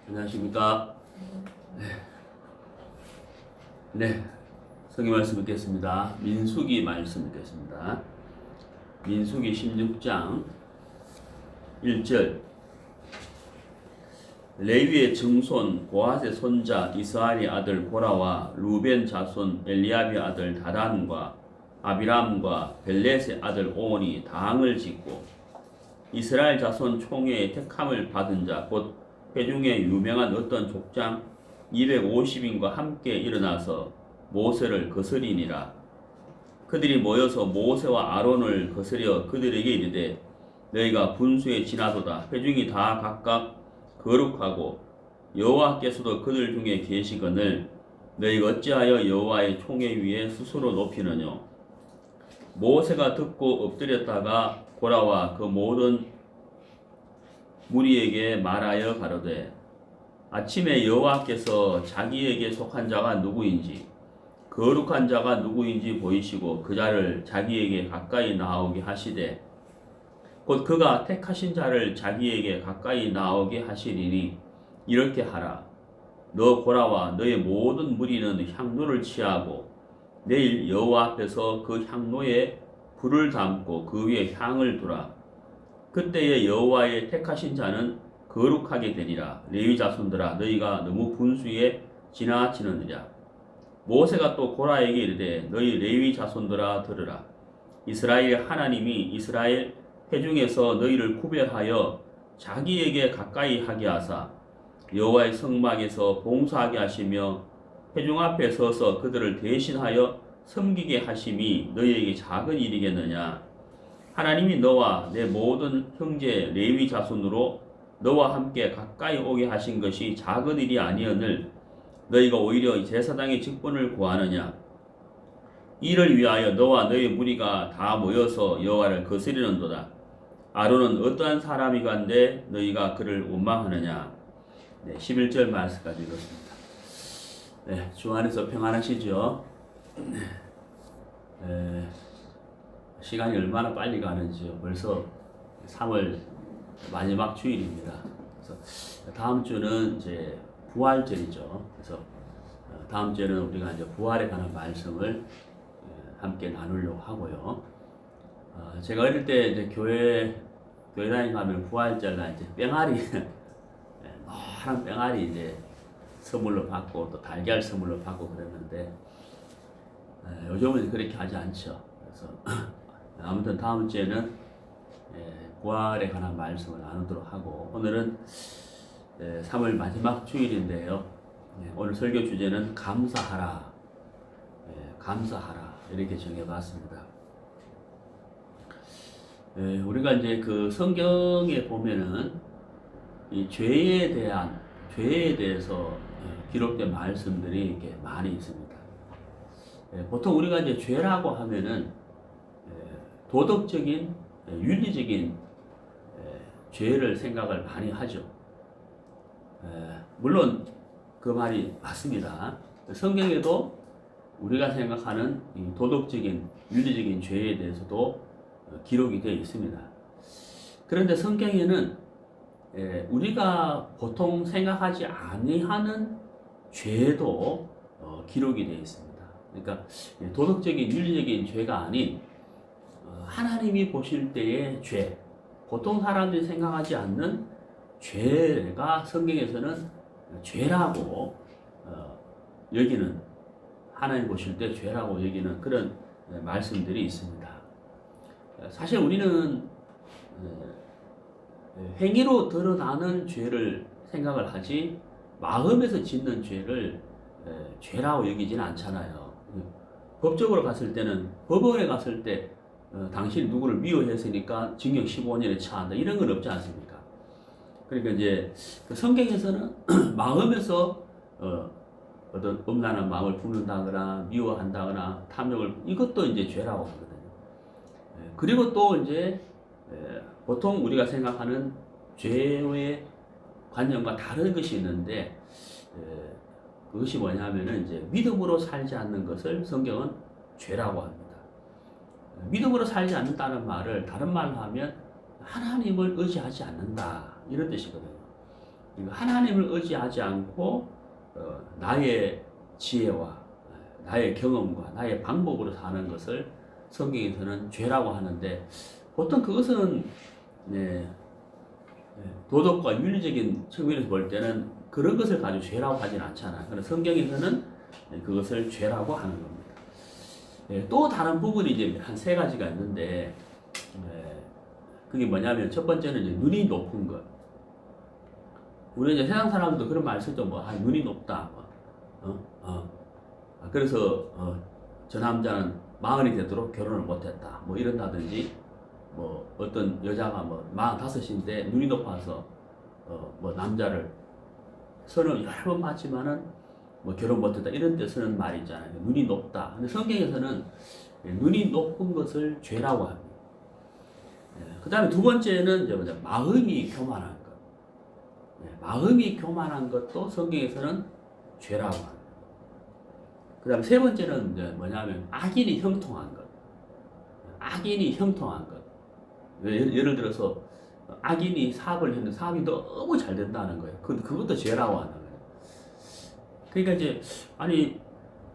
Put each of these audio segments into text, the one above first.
안녕하십니까. 네. 성경 말씀 읽겠습니다. 민수기 말씀 읽겠습니다. 민수기 16장 1절. 레위의 증손 고핫의 손자 이스라엘의 아들 고라와 루벤 자손 엘리압의 아들 다단과 아비람과 벨렛의 아들 오온이 당을 짓고 이스라엘 자손 총회의 택함을 받은 자 곧 회중에 유명한 어떤 족장 250인과 함께 일어나서 모세를 거스리니라. 그들이 모여서 모세와 아론을 거스려 그들에게 이르되 너희가 분수에 지나도다. 회중이 다 각각 거룩하고 여호와께서도 그들 중에 계시거늘 너희가 어찌하여 여호와의 총회 위에 스스로 높이느뇨. 모세가 듣고 엎드렸다가 고라와 그 모든 무리에게 말하여 가로되 아침에 여호와께서 자기에게 속한 자가 누구인지 거룩한 자가 누구인지 보이시고 그 자를 자기에게 가까이 나오게 하시되 곧 그가 택하신 자를 자기에게 가까이 나오게 하시리니 이렇게 하라. 너 고라와 너의 모든 무리는 향로를 취하고 내일 여호와 앞에서 그 향로에 불을 담고 그 위에 향을 두라. 그때에 여호와의 택하신 자는 거룩하게 되리라. 레위 자손들아 너희가 너무 분수에 지나치느니라. 모세가 또 고라에게 이르되 너희 레위 자손들아 들으라. 이스라엘 하나님이 이스라엘 회중에서 너희를 구별하여 자기에게 가까이 하게 하사 여호와의 성막에서 봉사하게 하시며 회중 앞에 서서 그들을 대신하여 섬기게 하심이 너희에게 작은 일이겠느냐. 하나님이 너와 내 모든 형제 레위 자손으로 너와 함께 가까이 오게 하신 것이 작은 일이 아니오늘 너희가 오히려 제사장의 직분을 구하느냐. 이를 위하여 너와 너희 무리가 다 모여서 여호와를 거스리는도다. 아론은 어떠한 사람이간데 너희가 그를 원망하느냐. 네, 11절 말씀까지 읽었습니다. 네, 주 안에서 평안하시죠? 시간이 얼마나 빨리 가는지요. 벌써 3월 마지막 주일입니다. 그래서 다음 주는 이제 부활절이죠. 그래서 다음 주에는 우리가 이제 부활에 관한 말씀을 함께 나누려고 하고요. 제가 어릴 때 이제 교회 다니면 부활절 날 이제 뺑아리 노란 뺑아리 이제 선물로 받고 또 달걀 선물로 받고 그랬는데 요즘은 그렇게 하지 않죠. 그래서 아무튼 다음 주에는 부활에 관한 말씀을 나누도록 하고 오늘은 3월 마지막 주일인데요. 오늘 설교 주제는 감사하라. 감사하라. 이렇게 정해봤습니다. 우리가 이제 그 성경에 보면은 이 죄에 대해서 기록된 말씀들이 이렇게 많이 있습니다. 보통 우리가 이제 죄라고 하면은 도덕적인, 윤리적인 죄를 생각을 많이 하죠. 물론 그 말이 맞습니다. 성경에도 우리가 생각하는 도덕적인, 윤리적인 죄에 대해서도 기록이 되어 있습니다. 그런데 성경에는 우리가 보통 생각하지 아니하는 죄도 기록이 되어 있습니다. 그러니까 도덕적인, 윤리적인 죄가 아닌 하나님이 보실 때의 죄, 보통 사람들이 생각하지 않는 죄가 성경에서는 죄라고 여기는, 하나님 보실 때 죄라고 여기는 그런 말씀들이 있습니다. 사실 우리는 행위로 드러나는 죄를 생각을 하지 마음에서 짓는 죄를 죄라고 여기지는 않잖아요. 법적으로 갔을 때는, 법원에 갔을 때 당신이 누구를 미워했으니까 징역 15년에 처한다 이런 건 없지 않습니까? 그러니까 이제 성경에서는 마음에서 어떤 음란한 마음을 품는다거나 미워한다거나 탐욕을, 이것도 이제 죄라고 하거든요. 그리고 또 이제 보통 우리가 생각하는 죄의 관념과 다른 것이 있는데 그것이 뭐냐면은 이제 믿음으로 살지 않는 것을 성경은 죄라고 합니다. 믿음으로 살지 않는다는 말을 다른 말로 하면 하나님을 의지하지 않는다 이런 뜻이거든요. 하나님을 의지하지 않고 나의 지혜와 나의 경험과 나의 방법으로 사는 것을 성경에서는 죄라고 하는데, 보통 그것은 도덕과 윤리적인 측면에서 볼 때는 그런 것을 가지고 죄라고 하진 않잖아요. 그러나 성경에서는 그것을 죄라고 하는 겁니다. 또 다른 부분이 이제 한 세 가지가 있는데, 그게 뭐냐면, 첫 번째는 이제 눈이 높은 것. 우리 이제 세상 사람도 그런 말 쓰죠. 뭐, 눈이 높다. 그래서 저 남자는 마흔이 되도록 결혼을 못했다. 뭐 이런다든지, 뭐 어떤 여자가 뭐 45인데 눈이 높아서 뭐 남자를 선을 여러 번 받지만은 뭐 결혼 못했다, 이런 데 쓰는 말이 있잖아요. 눈이 높다. 근데 성경에서는 눈이 높은 것을 죄라고 합니다. 그 다음에 두 번째는 이제 뭐냐, 마음이 교만한 것. 마음이 교만한 것도 성경에서는 죄라고 합니다. 그 다음에 세 번째는 이제 뭐냐면 악인이 형통한 것. 악인이 형통한 것. 예를 들어서 악인이 사업을 했는데 사업이 너무 잘 된다는 거예요. 그것도 죄라고 하는 거예요. 그러니까 이제 아니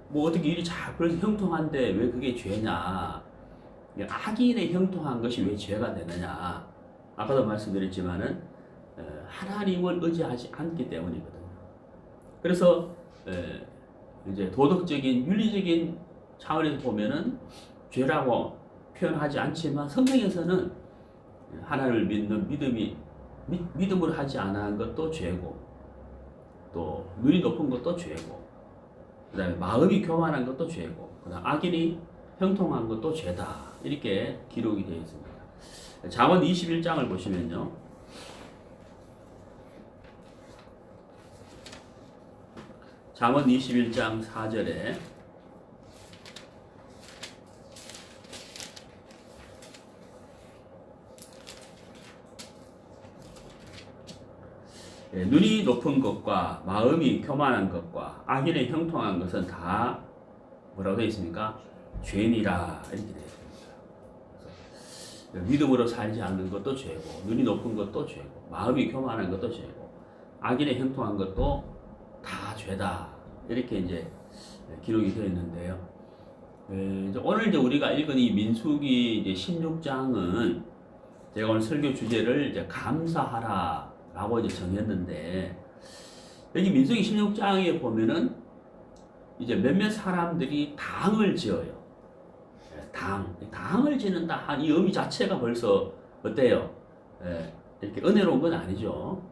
뭐 어떻게 일이 잘 그래서 형통한데 왜 그게 죄냐? 악인의 형통한 것이 왜 죄가 되느냐? 아까도 말씀드렸지만은 하나님을 의지하지 않기 때문이거든요. 그래서 이제 도덕적인 윤리적인 차원에서 보면은 죄라고 표현하지 않지만, 성경에서는 하나님을 믿는 믿음으로 하지 않은 것도 죄고, 또 눈이 높은 것도 죄고, 그 다음에 마음이 교만한 것도 죄고, 그 다음 악인이 형통한 것도 죄다, 이렇게 기록이 되어 있습니다. 잠언 21장을 보시면요, 잠언 21장 4절에 눈이 높은 것과 마음이 교만한 것과 악인의 형통한 것은 다 뭐라고 되어 있습니까? 죄니라, 이렇게 되어 있습니다. 믿음으로 살지 않는 것도 죄고, 눈이 높은 것도 죄고, 마음이 교만한 것도 죄고, 악인의 형통한 것도 다 죄다, 이렇게 이제 기록이 되어 있는데요. 오늘 이제 우리가 읽은 이 민수기 이제 16장은 제가 오늘 설교 주제를 이제 감사하라 라고 이제 정했는데, 여기 민수기 16장에 보면은 이제 몇몇 사람들이 당을 지어요. 당을 지는다 한 이 의미 자체가 벌써 어때요? 이렇게 은혜로운 건 아니죠.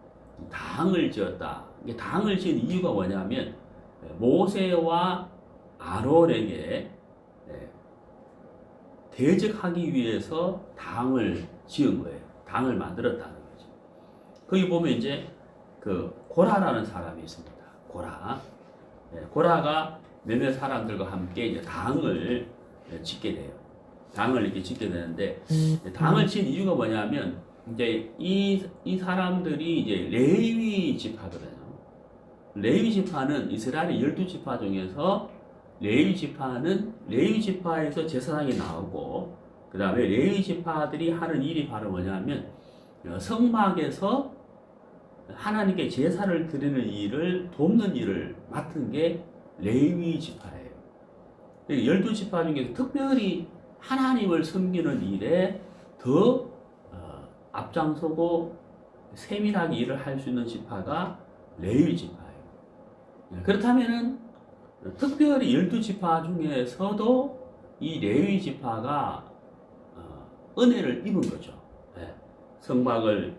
당을 지었다. 이게 당을 지은 이유가 뭐냐면, 모세와 아론에게 대적하기 위해서 당을 지은 거예요. 당을 만들었다는 거죠. 거기 보면 이제 그 고라라는 사람이 있습니다. 고라가 몇몇 사람들과 함께 이제 당을 짓게 돼요. 당을 이렇게 짓게 되는데, 당을 진 이유가 뭐냐면, 이제 이 사람들이 이제 레위 지파거든요. 레위 지파는 이스라엘의 12지파 중에서 레위 지파에서 제사장이 나오고, 그 다음에 레위 지파들이 하는 일이 바로 뭐냐면, 성막에서 하나님께 제사를 드리는 일을 돕는 일을 맡은 게 레위 지파예요. 12지파 중에서 특별히 하나님을 섬기는 일에 더 앞장서고 세밀하게 일을 할 수 있는 지파가 레위 지파예요. 그렇다면은 특별히 12지파 중에서도 이 레위 지파가 은혜를 입은 거죠. 성막을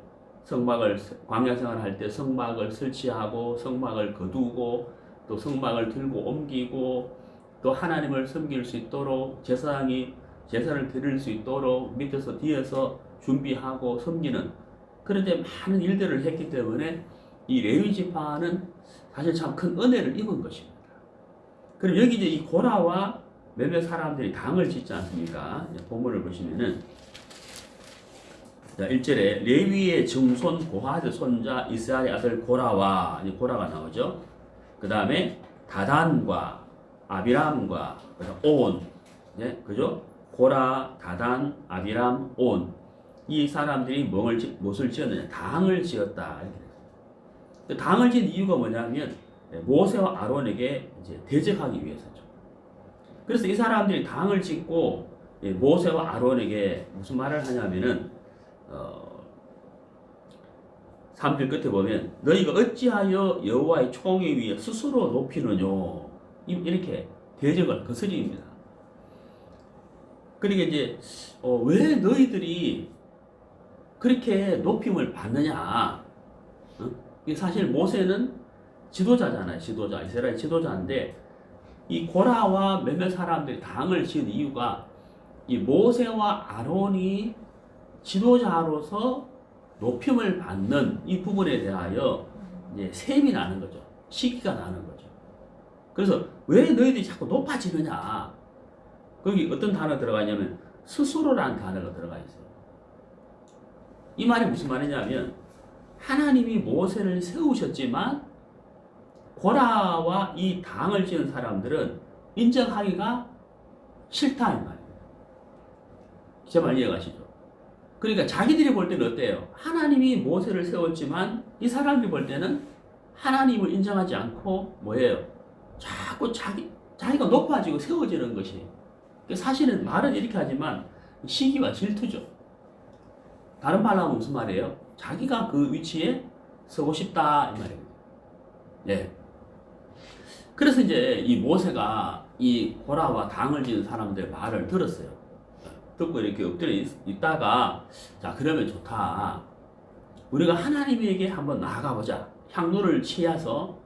광야 생활할 때 성막을 설치하고 성막을 거두고 또 성막을 들고 옮기고 또 하나님을 섬길 수 있도록 제사장이 제사를 드릴 수 있도록 밑에서 뒤에서 준비하고 섬기는, 그런데 많은 일들을 했기 때문에 이 레위 지파는 사실 참 큰 은혜를 입은 것입니다. 그럼 여기 이제 이 고라와 몇몇 사람들이 당을 짓지 않습니까? 본문을 보시면은, 자, 1절에 레위의 증손 고하드 손자 이스라엘의 아들 고라와, 고라가 나오죠. 그 다음에 다단과 아비람과 온, 그죠? 고라, 다단, 아비람, 온, 이 사람들이 무엇을 지었느냐? 당을 지었다. 이렇게 됐어요. 당을 지은 이유가 뭐냐면 모세와 아론에게 이제 대적하기 위해서죠. 그래서 이 사람들이 당을 짓고 모세와 아론에게 무슨 말을 하냐면은 3절 끝에 보면 너희가 어찌하여 여호와의 총회 위에 스스로 높이느뇨 이렇게 대적을 거스립니다. 그러니까 이제 왜 너희들이 그렇게 높임을 받느냐? 사실 모세는 지도자잖아요. 지도자, 이스라엘 지도자인데 이 고라와 몇몇 사람들이 당을 지은 이유가 이 모세와 아론이 지도자로서 높임을 받는 이 부분에 대하여 이제 셈이 나는 거죠. 시기가 나는 거죠. 그래서 왜 너희들이 자꾸 높아지느냐? 거기 어떤 단어 들어가 있냐면 스스로라는 단어가 들어가 있어요. 이 말이 무슨 말이냐면 하나님이 모세를 세우셨지만 고라와 이 당을 지은 사람들은 인정하기가 싫다 이 말이에요. 제 말 이해가시죠? 그러니까 자기들이 볼 때는 어때요? 하나님이 모세를 세웠지만 이 사람들이 볼 때는 하나님을 인정하지 않고 뭐예요? 자꾸 자기가 높아지고 세워지는 것이 사실은 말은 이렇게 하지만 시기와 질투죠. 다른 말로 하면 무슨 말이에요? 자기가 그 위치에 서고 싶다 이 말입니다. 예. 그래서 이제 이 모세가 이 고라와 당을 지은 사람들의 말을 들었어요. 듣고 이렇게 엎드려 있다가 자 그러면 좋다. 우리가 하나님에게 한번 나아가 보자. 향로를 치어서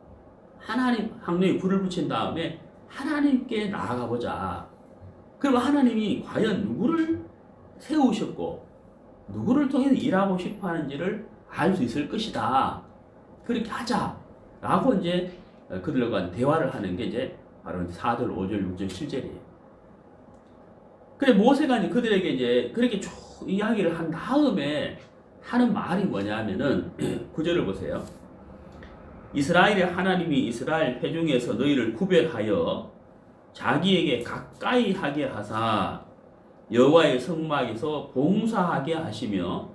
향로에 불을 붙인 다음에 하나님께 나아가 보자. 그럼 하나님이 과연 누구를 세우셨고 누구를 통해서 일하고 싶어 하는지를 알 수 있을 것이다. 그렇게 하자라고 이제 그들과 대화를 하는 게 이제 바로 4절, 5절, 6절, 7절이에요. 그래 모세가 이제 그들에게 이제 그렇게 쭉 이야기를 한 다음에 하는 말이 뭐냐면은 9절을 보세요. 이스라엘의 하나님이 이스라엘 회중에서 너희를 구별하여 자기에게 가까이 하게 하사 여호와의 성막에서 봉사하게 하시며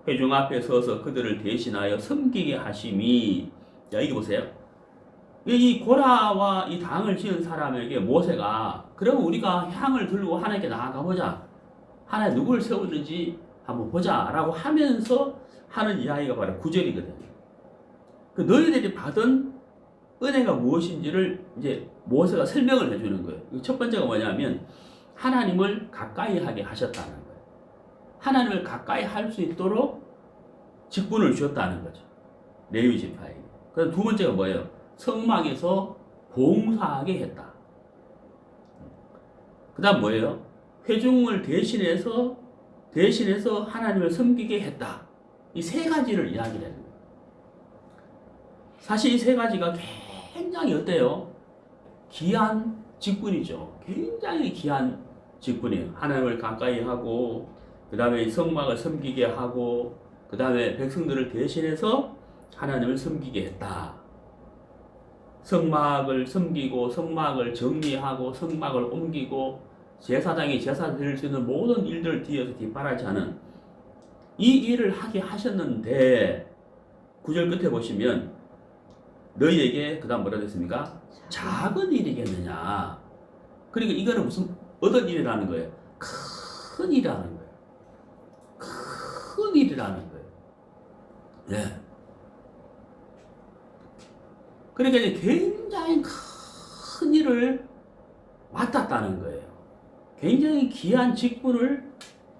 회중 앞에 서서 그들을 대신하여 섬기게 하심이. 자 여기 보세요. 이 고라와 이 당을 지은 사람에게 모세가 그럼 우리가 향을 들고 하나님께 나아가 보자. 하나님 누구를 세웠는지 한번 보자 라고 하면서 하는 이야기가 바로 9절이거든요. 그 너희들이 받은 은혜가 무엇인지를 이제 모세가 설명을 해주는 거예요. 첫 번째가 뭐냐면 하나님을 가까이 하게 하셨다는 거예요. 하나님을 가까이 할 수 있도록 직분을 주셨다는 거죠. 레위 지파에게. 그다음 두 번째가 뭐예요? 성막에서 봉사하게 했다. 그 다음 뭐예요? 회중을 대신해서 하나님을 섬기게 했다. 이 세 가지를 이야기를 해요. 사실 이 세 가지가 굉장히 어때요? 귀한 직분이죠. 굉장히 귀한 직분이에요. 하나님을 가까이 하고, 그 다음에 성막을 섬기게 하고, 그 다음에 백성들을 대신해서 하나님을 섬기게 했다. 성막을 섬기고, 성막을 정리하고, 성막을 옮기고, 제사장이 제사 드릴 수 있는 모든 일들 뒤에서 뒷바라지 하는 이 일을 하게 하셨는데, 9절 끝에 보시면, 너희에게, 그 다음 뭐라 됐습니까? 작은 일이겠느냐. 그러니까 이거는 무슨, 어떤 일이라는 거예요? 큰 일이라는 거예요. 큰 일이라는 거예요. 네. 그러니까 이제 굉장히 큰 일을 맡았다는 거예요. 굉장히 귀한 직분을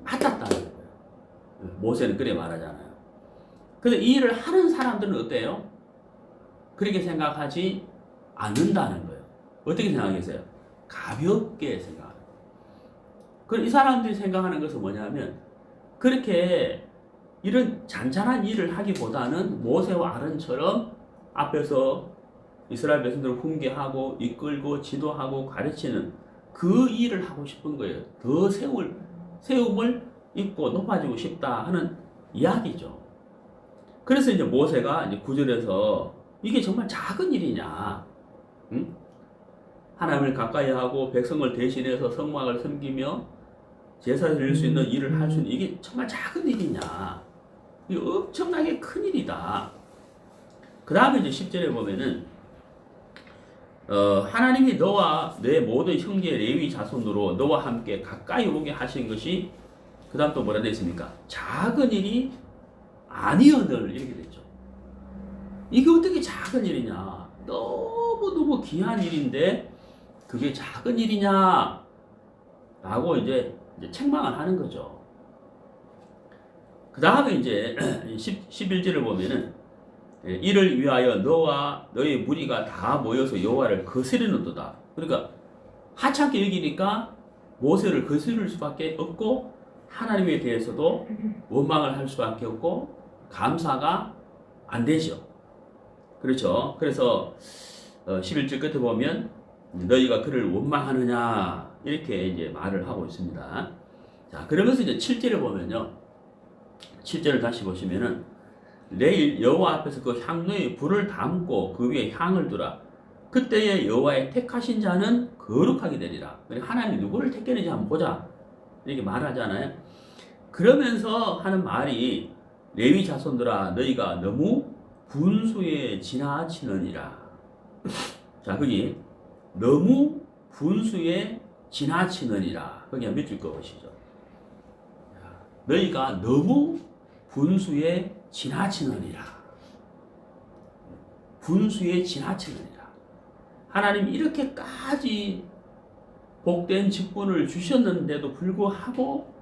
맡았다는 거예요. 모세는 그래 말하잖아요. 근데 이 일을 하는 사람들은 어때요? 그렇게 생각하지 않는다는 거예요. 어떻게 생각하겠어요? 가볍게 생각해요. 그럼 이 사람들이 생각하는 것은 뭐냐면 그렇게 이런 잔잔한 일을 하기보다는 모세와 아론처럼 앞에서 이스라엘 백성들을 훈계하고 이끌고 지도하고 가르치는 그 일을 하고 싶은 거예요. 더 세움을 입고 높아지고 싶다 하는 이야기죠. 그래서 이제 모세가 이제 9절에서 이게 정말 작은 일이냐? 응? 하나님을 가까이 하고 백성을 대신해서 성막을 섬기며 제사 드릴 수 있는 일을 할 수 있는 이게 정말 작은 일이냐? 이게 엄청나게 큰 일이다. 그 다음에 이제 10절에 보면은 하나님이 너와 내 모든 형제 레위 자손으로 너와 함께 가까이 오게 하신 것이 그 다음 또 뭐라 되어 있습니까? 작은 일이 아니어늘 이렇게 됐죠. 이게 어떻게 작은 일이냐? 너무너무 귀한 일인데 그게 작은 일이냐? 라고 이제 책망을 하는 거죠. 그 다음에 이제 11절을 보면은 이를 위하여 너와 너의 무리가 다 모여서 여호와를 거스르는도다. 그러니까 하찮게 여기니까 모세를 거스를 수밖에 없고 하나님에 대해서도 원망을 할 수밖에 없고 감사가 안 되죠. 그렇죠. 그래서 11절 끝에 보면 너희가 그를 원망하느냐 이렇게 이제 말을 하고 있습니다. 자, 그러면서 이제 7절을 보면요. 7절을 다시 보시면은 내일 여호와 앞에서 그 향로에 불을 담고 그 위에 향을 두라. 그때에 여호와의 택하신 자는 거룩하게 되리라. 하나님이 누구를 택했는지 한번 보자. 이렇게 말하잖아요. 그러면서 하는 말이 레위 자손들아 너희가 너무 분수에 지나치느니라. 자, 거기 너무 분수에 지나치느니라. 거기 몇 줄 거 보시죠. 너희가 너무 분수에 지나치느니라. 분수에 지나치느니라. 하나님이 이렇게까지 복된 직분을 주셨는데도 불구하고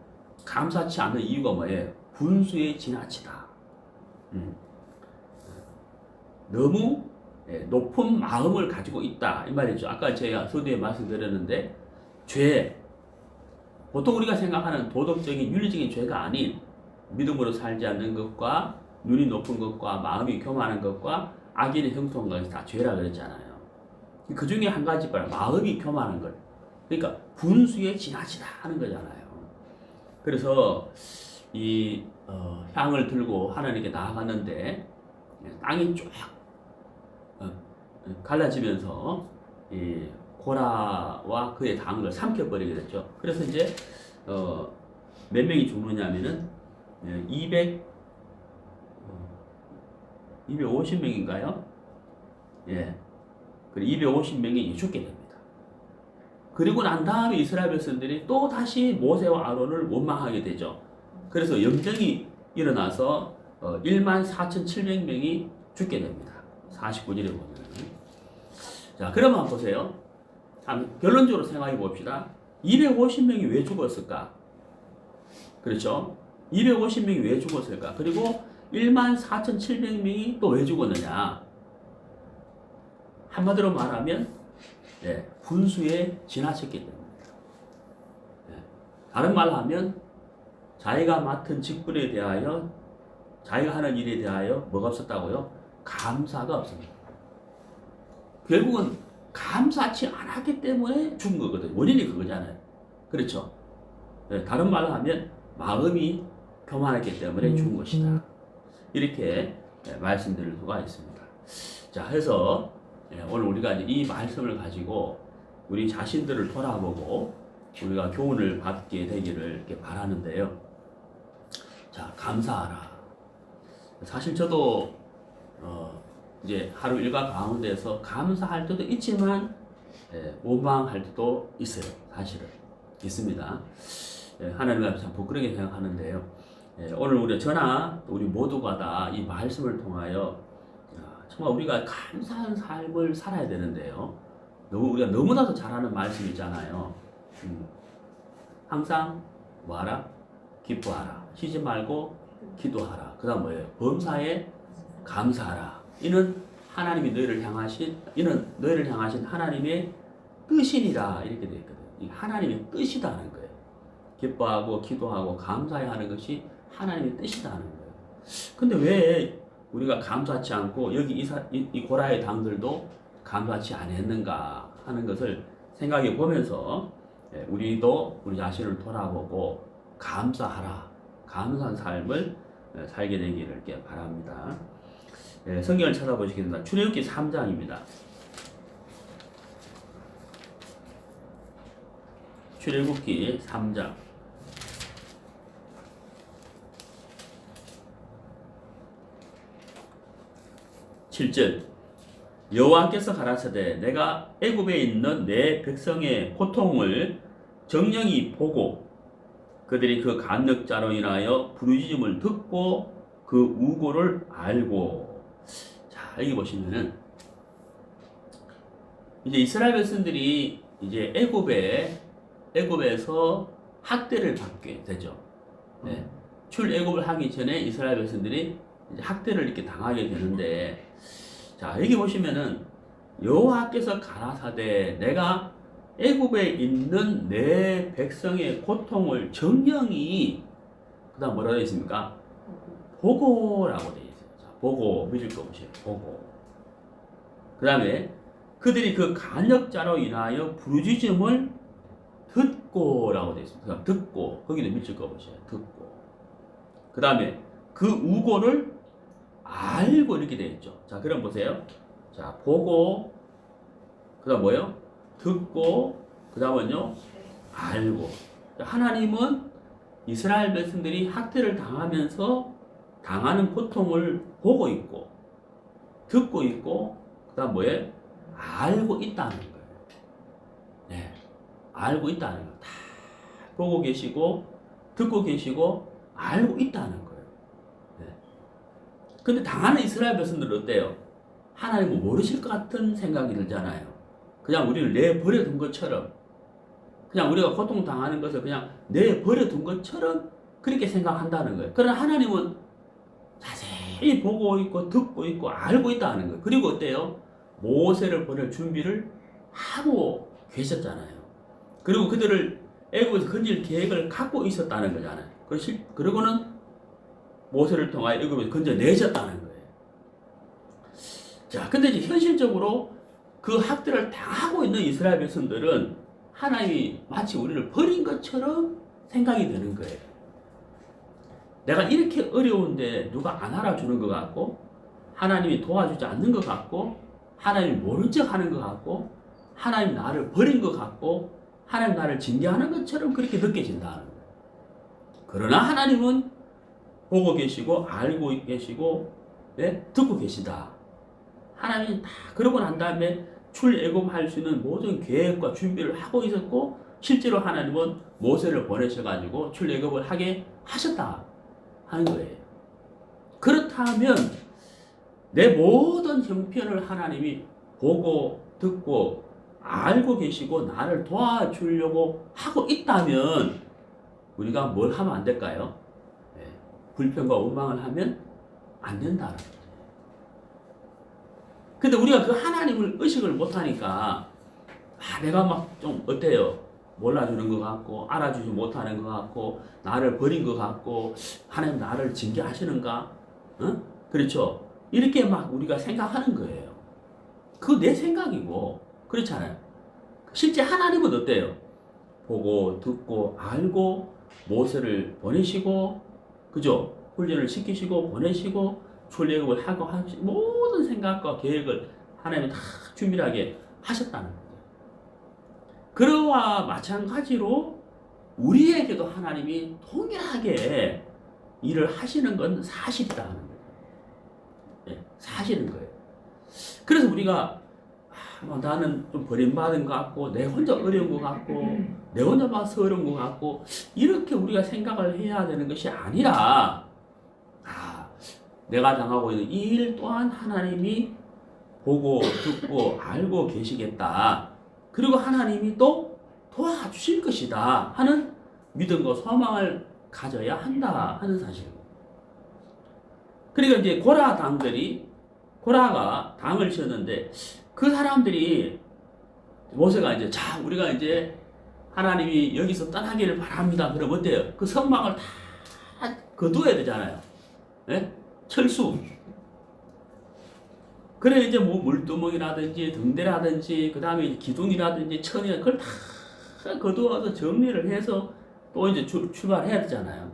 감사치 않는 이유가 뭐예요? 분수에 지나치다. 너무 높은 마음을 가지고 있다 이 말이죠. 아까 제가 서두에 말씀드렸는데 죄, 보통 우리가 생각하는 도덕적인 윤리적인 죄가 아닌 믿음으로 살지 않는 것과 눈이 높은 것과 마음이 교만한 것과 악인의 형통한 것이 다 죄라 그랬잖아요. 그 중에 한 가지 말, 마음이 교만한 것. 그러니까 분수에 지나치다 하는 거잖아요. 그래서 이 향을 들고 하나님께 나아갔는데 땅이 쫙 갈라지면서 이 고라와 그의 당을 삼켜버리게 됐죠. 그래서 이제 몇 명이 죽느냐면은 250명인가요? 예. 250명이 죽게 됩니다. 그리고 난 다음에 이스라엘 백성들이 또 다시 모세와 아론을 원망하게 되죠. 그래서 염정이 일어나서 14,700명이 죽게 됩니다. 49절에 보면. 자, 그러면 한번 보세요. 결론적으로 생각해 봅시다. 250명이 왜 죽었을까? 그렇죠? 250명이 왜 죽었을까? 그리고 14,700명이 또 왜 죽었느냐? 한마디로 말하면 분수에 지나쳤기 때문입니다. 다른 말로 하면 자기가 맡은 직분에 대하여 자기가 하는 일에 대하여 뭐가 없었다고요? 감사가 없습니다. 결국은 감사치 않았기 때문에 죽은 거거든요. 원인이 그거잖아요. 그렇죠? 다른 말로 하면 마음이 교만했기 때문에 죽은 것이다. 이렇게 말씀드릴 수가 있습니다. 자, 해서 오늘 우리가 이 말씀을 가지고 우리 자신들을 돌아보고 우리가 교훈을 받게 되기를 이렇게 바라는데요. 자, 감사하라. 사실 저도 이제 하루 일과 가운데서 감사할 때도 있지만 원망할 때도 있어요. 사실은 있습니다. 하나님 앞에 참 부끄럽게 생각하는데요. 오늘 우리 저나 우리 모두가 다 이 말씀을 통하여 정말 우리가 감사한 삶을 살아야 되는데요. 우리가 너무나도 잘하는 말씀이잖아요. 항상 뭐하라? 기뻐하라. 쉬지 말고 기도하라. 그 다음 뭐예요? 범사에 감사하라. 이는 너희를 향하신 하나님의 뜻이니라. 이렇게 되어 있거든요. 이 하나님의 뜻이다 하는 거예요. 기뻐하고 기도하고 감사해야 하는 것이 하나님의 뜻이다 하는 거예요. 근데 왜 우리가 감사치 않고 여기 이 고라의 당들도 감사치 않았는가 하는 것을 생각해 보면서 우리도 우리 자신을 돌아보고 감사하라. 감사한 삶을 살게 되기를 이렇게 바랍니다. 성경을 찾아보시겠습니다. 출애굽기 3장입니다. 출애굽기 3장 7절 여호와께서 가라사대 내가 애굽에 있는 내 백성의 고통을 정령이 보고 그들이 그 간역자로 인하여 부르짖음을 듣고 그 우고를 알고. 자, 여기 보시면은 이제 이스라엘 백성들이 이제 애굽에서 학대를 받게 되죠. 네. 출애굽을 하기 전에 이스라엘 백성들이 이제 학대를 이렇게 당하게 되는데, 자, 여기 보시면은 여호와께서 가라사대 내가 애굽에 있는 내 백성의 고통을 정령이 그다음 뭐라고 되어 있습니까? 보고라고 되어 있어요. 자, 보고 믿을 거 보세요. 보고. 그다음에 그들이 그 간역자로 인하여 부르짖음을 듣고라고 되어 있습니다. 듣고 거기도 믿을 거 보세요. 듣고. 그다음에 그 우고를 알고 이렇게 되어 있죠. 자, 그럼 보세요. 자, 보고 그다음 뭐요? 듣고 그다음은요 알고. 하나님은 이스라엘 백성들이 학대를 당하면서 당하는 고통을 보고 있고 듣고 있고 그다음 뭐예요? 알고 있다는 거예요. 네, 알고 있다는 거. 다 보고 계시고 듣고 계시고 알고 있다는 거예요. 네. 근데 당하는 이스라엘 백성들은 어때요? 하나님은 모르실 것 같은 생각이 들잖아요. 그냥 우리를 내버려둔 것처럼, 그냥 우리가 고통당하는 것을 그냥 내버려둔 것처럼 그렇게 생각한다는 거예요. 그러나 하나님은 자세히 보고 있고 듣고 있고 알고 있다는 거예요. 그리고 어때요? 모세를 보낼 준비를 하고 계셨잖아요. 그리고 그들을 애굽에서 건질 계획을 갖고 있었다는 거잖아요. 그리고는 모세를 통하여 애굽에서 건져내셨다는 거예요. 자, 근데 이제 현실적으로 그 학대를 당하고 있는 이스라엘 백성들은 하나님이 마치 우리를 버린 것처럼 생각이 되는 거예요. 내가 이렇게 어려운데 누가 안 알아주는 것 같고, 하나님이 도와주지 않는 것 같고, 하나님이 모른 척 하는 것 같고, 하나님 나를 버린 것 같고, 하나님 나를 징계하는 것처럼 그렇게 느껴진다는 거예요. 그러나 하나님은 보고 계시고, 알고 계시고, 네? 듣고 계시다. 하나님이 다 그러고 난 다음에 출애굽할 수 있는 모든 계획과 준비를 하고 있었고, 실제로 하나님은 모세를 보내셔가지고 출애굽을 하게 하셨다 하는 거예요. 그렇다면 내 모든 형편을 하나님이 보고 듣고 알고 계시고 나를 도와주려고 하고 있다면 우리가 뭘 하면 안 될까요? 네. 불평과 원망을 하면 안 된다는 거예요. 근데 우리가 그 하나님을 의식을 못하니까 내가 막 좀 어때요? 몰라주는 것 같고 알아주지 못하는 것 같고 나를 버린 것 같고 하나님 나를 징계하시는가? 어? 그렇죠? 이렇게 막 우리가 생각하는 거예요. 그거 내 생각이고 그렇잖아요. 실제 하나님은 어때요? 보고 듣고 알고 모세를 보내시고 그죠? 훈련을 시키시고 보내시고 출애굽을 하고 하시고 모든 생각과 계획을 하나님이 다 준비하게 하셨다는 거예요. 그러와 마찬가지로 우리에게도 하나님이 동일하게 일을 하시는 건 사실이라는 거예요. 네, 사실인 거예요. 그래서 우리가 나는 좀 버림받은 것 같고 내 혼자 어려운 것 같고 내 혼자 봐서 어려운 것 같고 이렇게 우리가 생각을 해야 되는 것이 아니라 내가 당하고 있는 이 일 또한 하나님이 보고 듣고 알고 계시겠다. 그리고 하나님이 또 도와주실 것이다 하는 믿음과 소망을 가져야 한다 하는 사실입니다. 그러니까 이제 고라가 당을 쳤는데 그 사람들이 모세가 이제 자 우리가 이제 하나님이 여기서 떠나기를 바랍니다. 그럼 어때요? 그 성막을 다 거두어야 되잖아요. 네? 철수. 그래 이제 뭐 물두멍이라든지 등대라든지 그 다음에 기둥이라든지 천이라든지 그걸 다 거두어서 정리를 해서 또 이제 출발해야 되잖아요.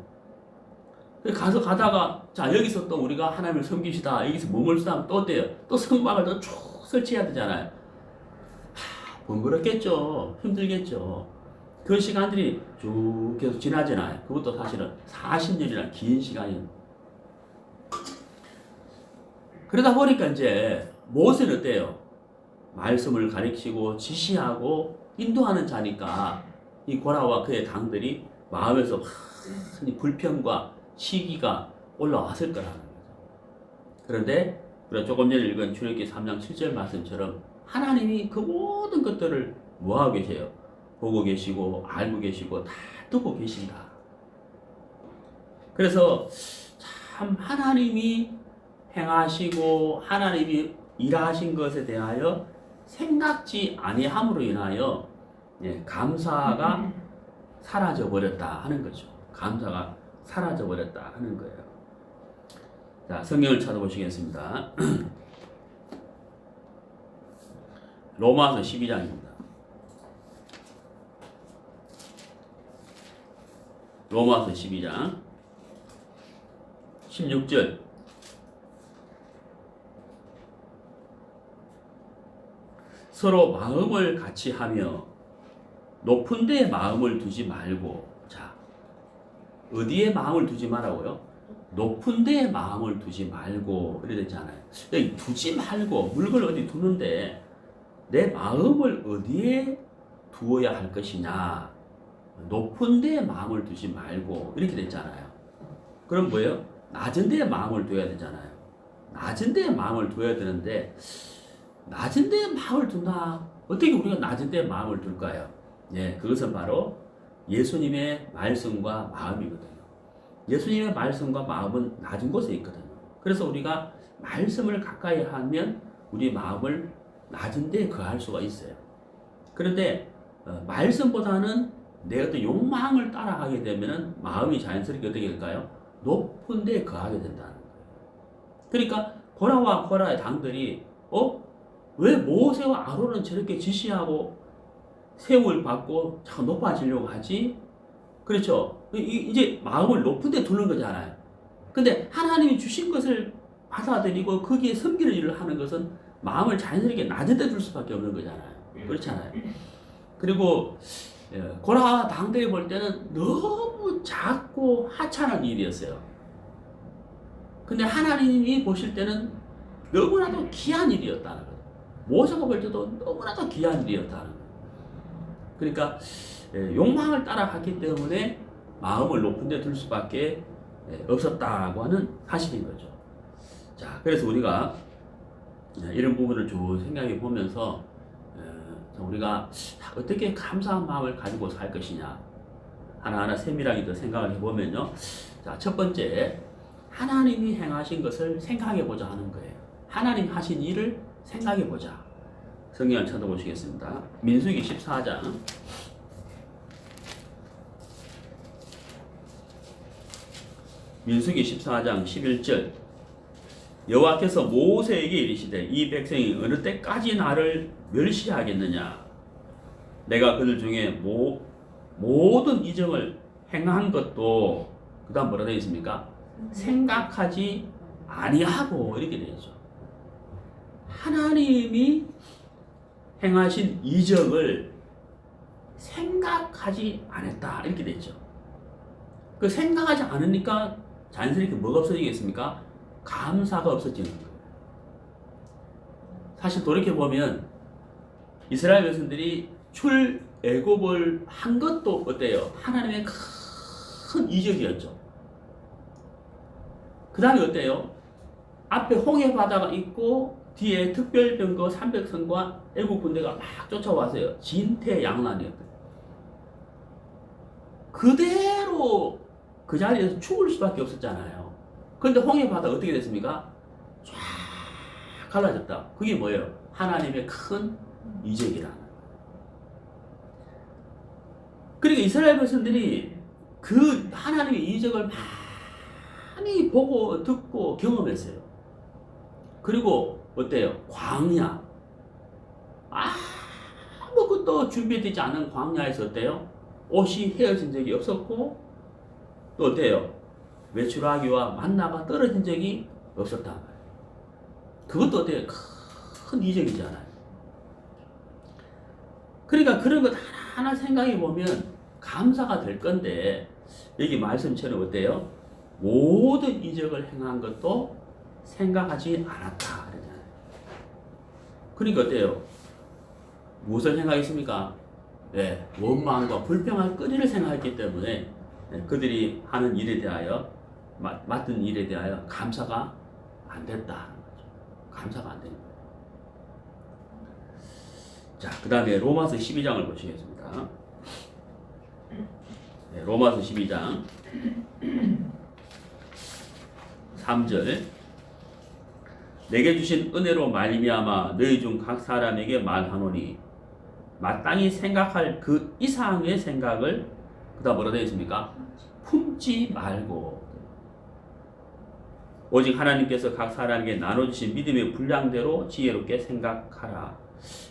가다가 자 여기서 또 우리가 하나님을 섬기시다 여기서 머물수다 또 어때요? 또 성막을 또 쭉 설치해야 되잖아요. 번거롭겠죠. 힘들겠죠. 그 시간들이 쭉 계속 지나잖아요. 그것도 사실은 40년이나 긴 시간이에요. 그러다 보니까 이제 모세는 어때요? 말씀을 가르치고 지시하고 인도하는 자니까 이 고라와 그의 당들이 마음에서 많이 불평과 시기가 올라왔을 거라는 거죠. 그런데 우리가 조금 전에 읽은 출애굽기 3장 7절 말씀처럼 하나님이 그 모든 것들을 뭐하고 계세요? 보고 계시고 알고 계시고 다 듣고 계신다. 그래서 참 하나님이 행하시고 하나님이 일하신 것에 대하여 생각지 아니함으로 인하여 감사가 사라져 버렸다 하는 거죠. 감사가 사라져 버렸다 하는 거예요. 자, 성경을 찾아보시겠습니다. 로마서 12장입니다. 로마서 12장 16절. 서로 마음을 같이 하며 높은 데에 마음을 두지 말고. 자, 어디에 마음을 두지 말라고요? 높은 데에 마음을 두지 말고 그래 되잖아요. 여기 두지 말고 물건을 어디 두는데 내 마음을 어디에 두어야 할 것이냐? 높은 데에 마음을 두지 말고 이렇게 됐잖아요. 그럼 뭐예요? 낮은 데에 마음을 둬야 되잖아요. 낮은 데에 마음을 둬야 되는데 낮은 데에 마음을 둔다. 어떻게 우리가 낮은 데에 마음을 둘까요? 예, 그것은 바로 예수님의 말씀과 마음이거든요. 예수님의 말씀과 마음은 낮은 곳에 있거든요. 그래서 우리가 말씀을 가까이 하면 우리 마음을 낮은 데에 거할 수가 있어요. 그런데 말씀보다는 내 어떤 욕망을 따라가게 되면 마음이 자연스럽게 어떻게 될까요? 높은 데에 거하게 된다는 거예요. 그러니까 고라와 고라의 당들이 왜 모세와 아론은 저렇게 지시하고 세움을 받고 자꾸 높아지려고 하지? 그렇죠. 이제 마음을 높은 데 두는 거잖아요. 근데 하나님이 주신 것을 받아들이고 거기에 섬기는 일을 하는 것은 마음을 자연스럽게 낮은 데 둘 수밖에 없는 거잖아요. 그렇잖아요. 그리고 고라 당들이 볼 때는 너무 작고 하찮은 일이었어요. 근데 하나님이 보실 때는 너무나도 귀한 일이었다는 거예요. 모세가 볼 때도 너무나도 귀한 일이었다는 거예요. 그러니까 욕망을 따라갔기 때문에 마음을 높은 데 둘 수밖에 없었다고 하는 사실인 거죠. 자, 그래서 우리가 이런 부분을 쭉 생각해 보면서 우리가 어떻게 감사한 마음을 가지고 살 것이냐 하나하나 세밀하게 더 생각을 해보면요. 자, 첫 번째, 하나님이 행하신 것을 생각해 보자 하는 거예요. 하나님 하신 일을 생각해 보자. 성경을 찾아보시겠습니다. 민수기 14장 민수기 14장 11절. 여호와께서 모세에게 이르시되 이 백성이 어느 때까지 나를 멸시하겠느냐? 내가 그들 중에 모든 이적을 행한 것도 그 다음 뭐라 되어 있습니까? 생각하지 아니하고 이렇게 되어 있죠. 하나님이 행하신 이적을 생각하지 않았다 이렇게 되어 있죠. 그 생각하지 않으니까 자연스럽게 뭐가 없어지겠습니까? 감사가 없어지는 거예요. 사실 돌이켜보면 이스라엘 백성들이 출애굽을 한 것도 어때요? 하나님의 큰 이적이었죠. 그 다음에 어때요? 앞에 홍해 바다가 있고 뒤에 특별병거 300선과 애국 군대가 막 쫓아왔어요. 진퇴양난이었거든요. 그대로 그 자리에서 죽을 수밖에 없었잖아요. 그런데 홍해 바다 어떻게 됐습니까? 쫙 갈라졌다. 그게 뭐예요? 하나님의 큰 이적이라는. 그러니까 이스라엘 백성들이 그 하나님의 이적을 많이 보고 듣고 경험했어요. 그리고 어때요? 광야. 아무것도 준비되지 않은 광야에서 어때요? 옷이 헤어진 적이 없었고 또 어때요? 메추라기와 만나가 떨어진 적이 없었단 말이에요. 그것도 어때요? 큰 이적이잖아요. 그러니까 그런 것 하나하나 생각해 보면 감사가 될 건데 여기 말씀처럼 어때요? 모든 이적을 행한 것도 생각하지 않았다 그러잖아요. 그러니까 어때요? 무엇을 생각했습니까? 네, 원망과 불평할 거리를 생각했기 때문에 그들이 하는 일에 대하여 맡은 일에 대하여 감사가 안 됐다. 감사가 안 되는 거예요. 자, 그 다음에 로마서 12장을 보시겠습니다. 네, 로마서 12장 3절 내게 주신 은혜로 말미암아 너희 중 각 사람에게 말하노니 마땅히 생각할 그 이상의 생각을 그다음 뭐라 되어 있습니까? 품지 말고 오직 하나님께서 각 사람에게 나눠주신 믿음의 분량대로 지혜롭게 생각하라.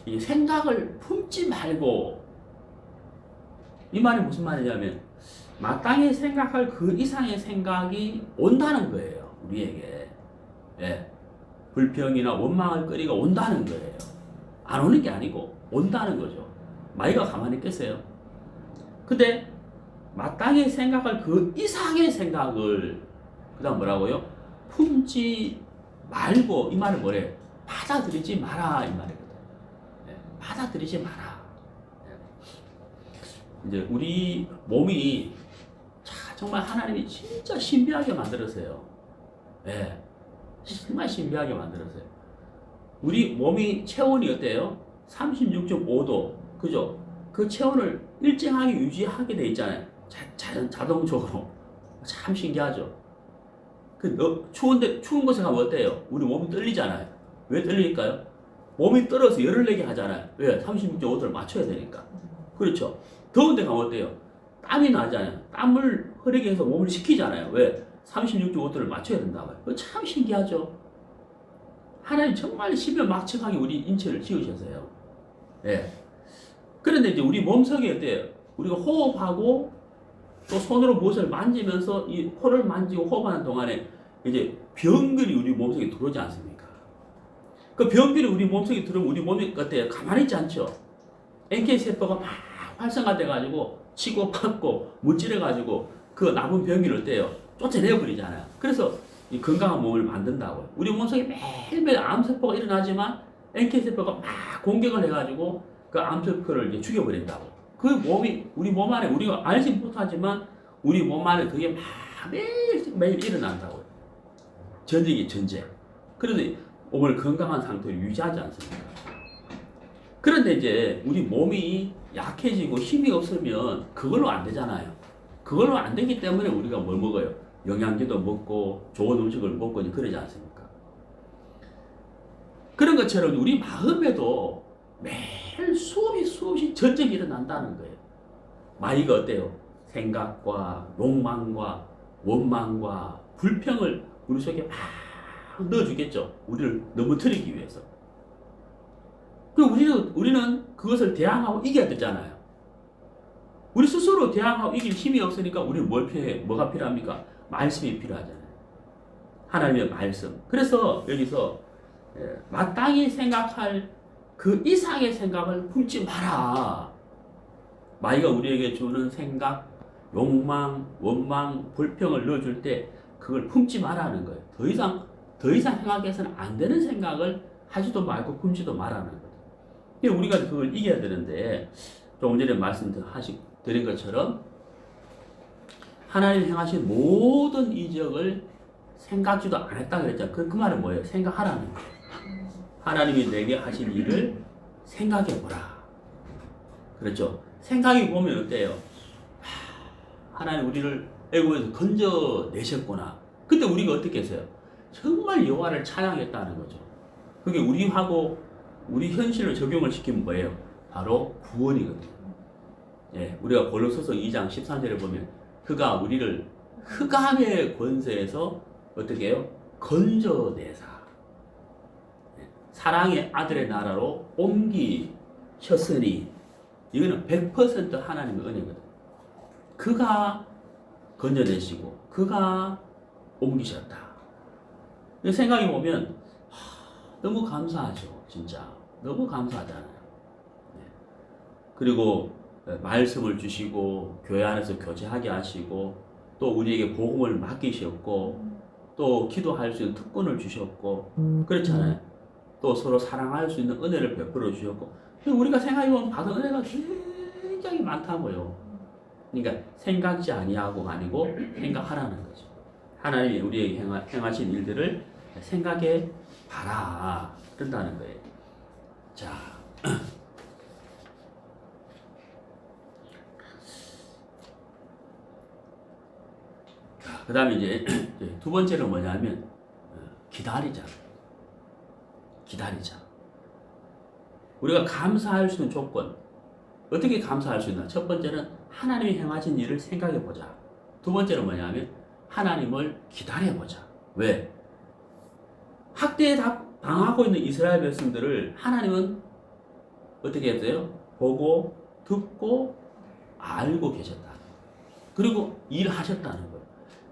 이 생각을 품지 말고 이 말이 무슨 말이냐면 마땅히 생각할 그 이상의 생각이 온다는 거예요. 우리에게. 예. 불평이나 원망할 거리가 온다는 거예요. 안 오는 게 아니고 온다는 거죠. 마이가 가만히 있겠어요? 근데 마땅히 생각할 그 이상의 생각을 그 다음 뭐라고요? 품지 말고 이 말은 뭐래? 받아들이지 마라 이 말이거든. 네, 받아들이지 마라. 네. 이제 우리 몸이 정말 하나님이 진짜 신비하게 만들었어요. 네, 정말 신비하게 만들었어요. 우리 몸이 체온이 어때요? 36.5도 그죠? 그 체온을 일정하게 유지하게 돼 있잖아요. 자동적으로. 참 신기하죠? 추운 곳에 가면 어때요? 우리 몸이 떨리잖아요. 왜 떨릴까요? 몸이 떨어서 열을 내게 하잖아요. 왜? 36.5도를 맞춰야 되니까. 그렇죠? 더운 데 가면 어때요? 땀이 나잖아요. 땀을 흐르게 해서 몸을 식히잖아요. 왜? 36.5도를 맞춰야 된다고요. 그거 참 신기하죠? 하나님 정말 십여막측하게 우리 인체를 지으셨어요. 예. 그런데 이제 우리 몸속에 어때요? 우리가 호흡하고 또 손으로 무엇을 만지면서 이 코를 만지고 호흡하는 동안에 이제 병균이 우리 몸속에 들어오지 않습니까? 그 병균이 우리 몸속에 들어오면 우리 몸이 어때요? 가만히 있지 않죠? NK세포가 막 활성화돼가지고 치고 받고 무찌려가지고 그 남은 병균을 어때요? 쫓아내버리잖아요. 그래서 이 건강한 몸을 만든다고요. 우리 몸속에 매일매일 암세포가 일어나지만 NK세포가 막 공격을 해가지고 그 암세포를 이제 죽여버린다고. 그 몸이 우리 몸 안에 우리가 알지 못하지만 우리 몸 안에 그게 막 매일 일어난다고요. 전쟁이 전쟁. 그런데 몸을 건강한 상태로 유지하지 않습니까? 그런데 이제 우리 몸이 약해지고 힘이 없으면 그걸로 안 되잖아요. 그걸로 안 되기 때문에 우리가 뭘 먹어요? 영양제도 먹고 좋은 음식을 먹고 그러지 않습니까? 그런 것처럼 우리 마음에도 매일 수없이 전쟁이 일어난다는 거예요. 마이가 어때요? 생각과 욕망과 원망과 불평을 우리 속에 막 넣어주겠죠. 우리를 넘어뜨리기 위해서. 우리는 그것을 대항하고 이겨야 되잖아요. 우리 스스로 대항하고 이길 힘이 없으니까 우리는 뭘 필요해? 뭐가 필요합니까? 말씀이 필요하잖아요. 하나님의 말씀. 그래서 여기서 마땅히 생각할 그 이상의 생각을 품지 마라. 마이가 우리에게 주는 생각, 욕망, 원망, 불평을 넣어줄 때 그걸 품지 마라는 거예요. 더 이상 생각해서는 안 되는 생각을 하지도 말고 품지도 마라는 거예요. 우리가 그걸 이겨야 되는데 조금 전에 말씀드린 것처럼 하나님이 행하신 모든 이적을 생각지도 않았다 그랬잖아요. 그 말은 뭐예요? 생각하라는 거예요. 하나님이 내게 하신 일을 생각해보라. 그렇죠? 생각해 보면 어때요? 하나님 우리를 애굽에서 건져내셨구나. 그때 우리가 어떻게 했어요? 정말 여호와를 찬양했다는 거죠. 그게 우리하고 우리 현실을 적용을 시키면 뭐예요? 바로 구원이거든요. 예, 우리가 골로새서 2장 13절에 보면 그가 우리를 흑암의 권세에서 어떻게 해요? 건져내사 사랑의 아들의 나라로 옮기셨으니 이거는 100% 하나님의 은혜거든. 그가 건져내시고 그가 옮기셨다. 생각해 보면 너무 감사하죠. 진짜 너무 감사하잖아요. 그리고 말씀을 주시고 교회 안에서 교제하게 하시고 또 우리에게 복음을 맡기셨고 또 기도할 수 있는 특권을 주셨고 그렇잖아요. 또 서로 사랑할 수 있는 은혜를 베풀어 주셨고 우리가 생각해보면 받은 은혜가 굉장히 많다고요. 그러니까 생각지 아니하고가 아니고 생각하라는 거죠. 하나님이 우리에게 행하신 일들을 생각해 봐라 그런다는 거예요. 자, 그 다음에 이제 두 번째는 뭐냐면 기다리자. 기다리자. 우리가 감사할 수 있는 조건 어떻게 감사할 수 있나? 첫 번째는 하나님이 행하신 일을 생각해 보자. 두 번째는 뭐냐면 하나님을 기다려 보자. 왜? 학대에 당하고 있는 이스라엘 백성들을 하나님은 어떻게 했어요? 보고 듣고 알고 계셨다. 그리고 일하셨다는 거예요.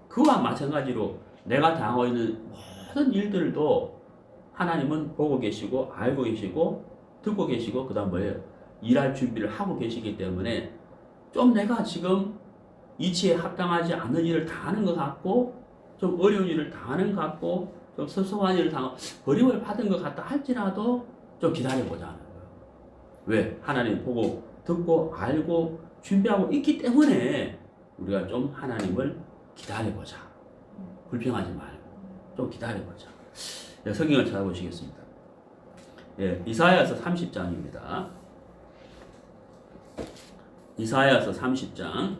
그와 마찬가지로 내가 당하고 있는 모든 일들도 하나님은 보고 계시고 알고 계시고 듣고 계시고 그 다음 뭐예요? 일할 준비를 하고 계시기 때문에 좀 내가 지금 이치에 합당하지 않는 일을 당하는 것 같고 좀 어려운 일을 당하는 것 같고 좀 섭섭한 일을 당하고 버림을 받은 것 같다 할지라도 좀 기다려보자는 거예요. 왜? 하나님 보고 듣고 알고 준비하고 있기 때문에 우리가 좀 하나님을 기다려보자. 불평하지 말고 좀 기다려보자. 성경을 찾아보시겠습니다. 예, 이사야서 30장입니다. 이사야서 30장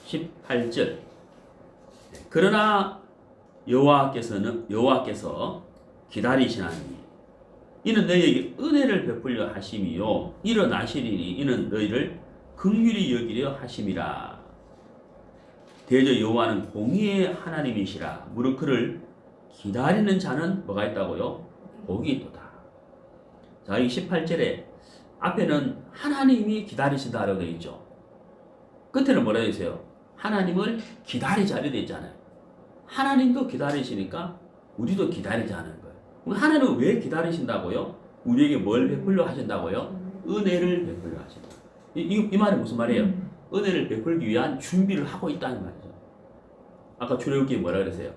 18절. 그러나 여호와께서 기다리시나니 이는 너희에게 은혜를 베풀려 하심이요 일어나시리니 이는 너희를 긍휼히 여기려 하심이라. 대저 여호와는 공의의 하나님이시라. 무릇 그를 기다리는 자는 뭐가 있다고요? 복이 있도다. 자, 이 18절에 앞에는 하나님이 기다리신다라고 되어 있죠. 끝에는 뭐라 되어 있어요? 하나님을 기다리자 이렇게 되어 있잖아요. 하나님도 기다리시니까 우리도 기다리자는 거예요. 그럼 하나님은 왜 기다리신다고요? 우리에게 뭘 베풀려 하신다고요? 은혜를 베풀려 하신다. 이 말이 무슨 말이에요? 은혜를 베풀기 위한 준비를 하고 있다는 말이죠. 아까 출애굽기에 뭐라 그랬어요?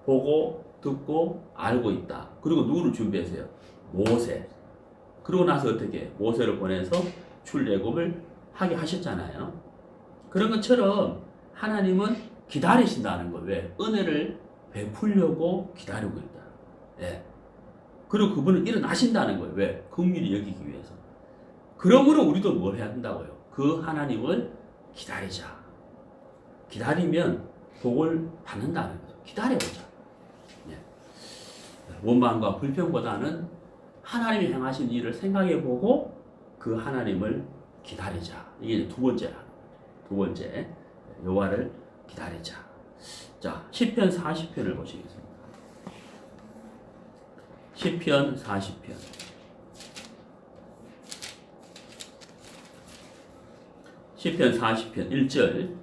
보고 듣고 알고 있다. 그리고 누구를 준비했어요? 모세. 그러고 나서 어떻게 모세를 보내서 출애굽을 하게 하셨잖아요. 그런 것처럼 하나님은 기다리신다는 거예요. 왜? 은혜를 베풀려고 기다리고 있다. 예. 그리고 그분은 일어나신다는 거예요. 왜? 긍휼히 여기기 위해서. 그러므로 우리도 뭘 해야 한다고요? 그 하나님을 기다리자. 기다리면 복을 받는다는 거죠. 기다려보자. 예. 원망과 불평보다는 하나님이 행하신 일을 생각해보고 그 하나님을 기다리자. 이게 두 번째라는 거죠. 두 번째, 여호와를 기다리자. 자, 시편 40편을 보시겠습니다. 시편 40편. 시편 40편 1절.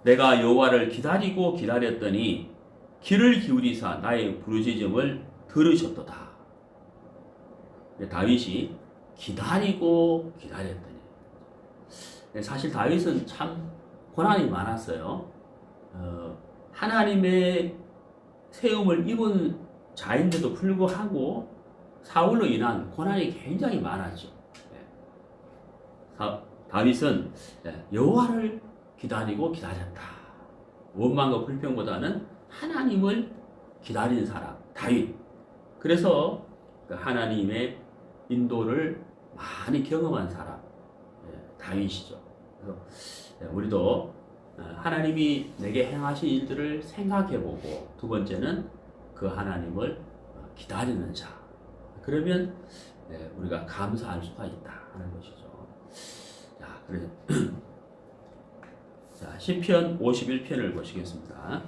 내가 여호와를 기다리고 기다렸더니 귀를 기울이사 나의 부르짖음을 들으셨도다. 다윗이 기다리고 기다렸더니. 사실 다윗은 참 고난이 많았어요. 하나님의 세움을 입은 자인데도 불구하고 사울로 인한 고난이 굉장히 많았죠. 다윗은 여호와를 기다리고 기다렸다. 원망과 불평보다는 하나님을 기다리는 사람, 다윗. 그래서 하나님의 인도를 많이 경험한 사람, 다윗이죠. 그래서 우리도 하나님이 내게 행하신 일들을 생각해보고 두 번째는 그 하나님을 기다리는 자. 그러면 우리가 감사할 수가 있다 하는 것이죠. 자, 그래서 자, 시편 51편을 보시겠습니다.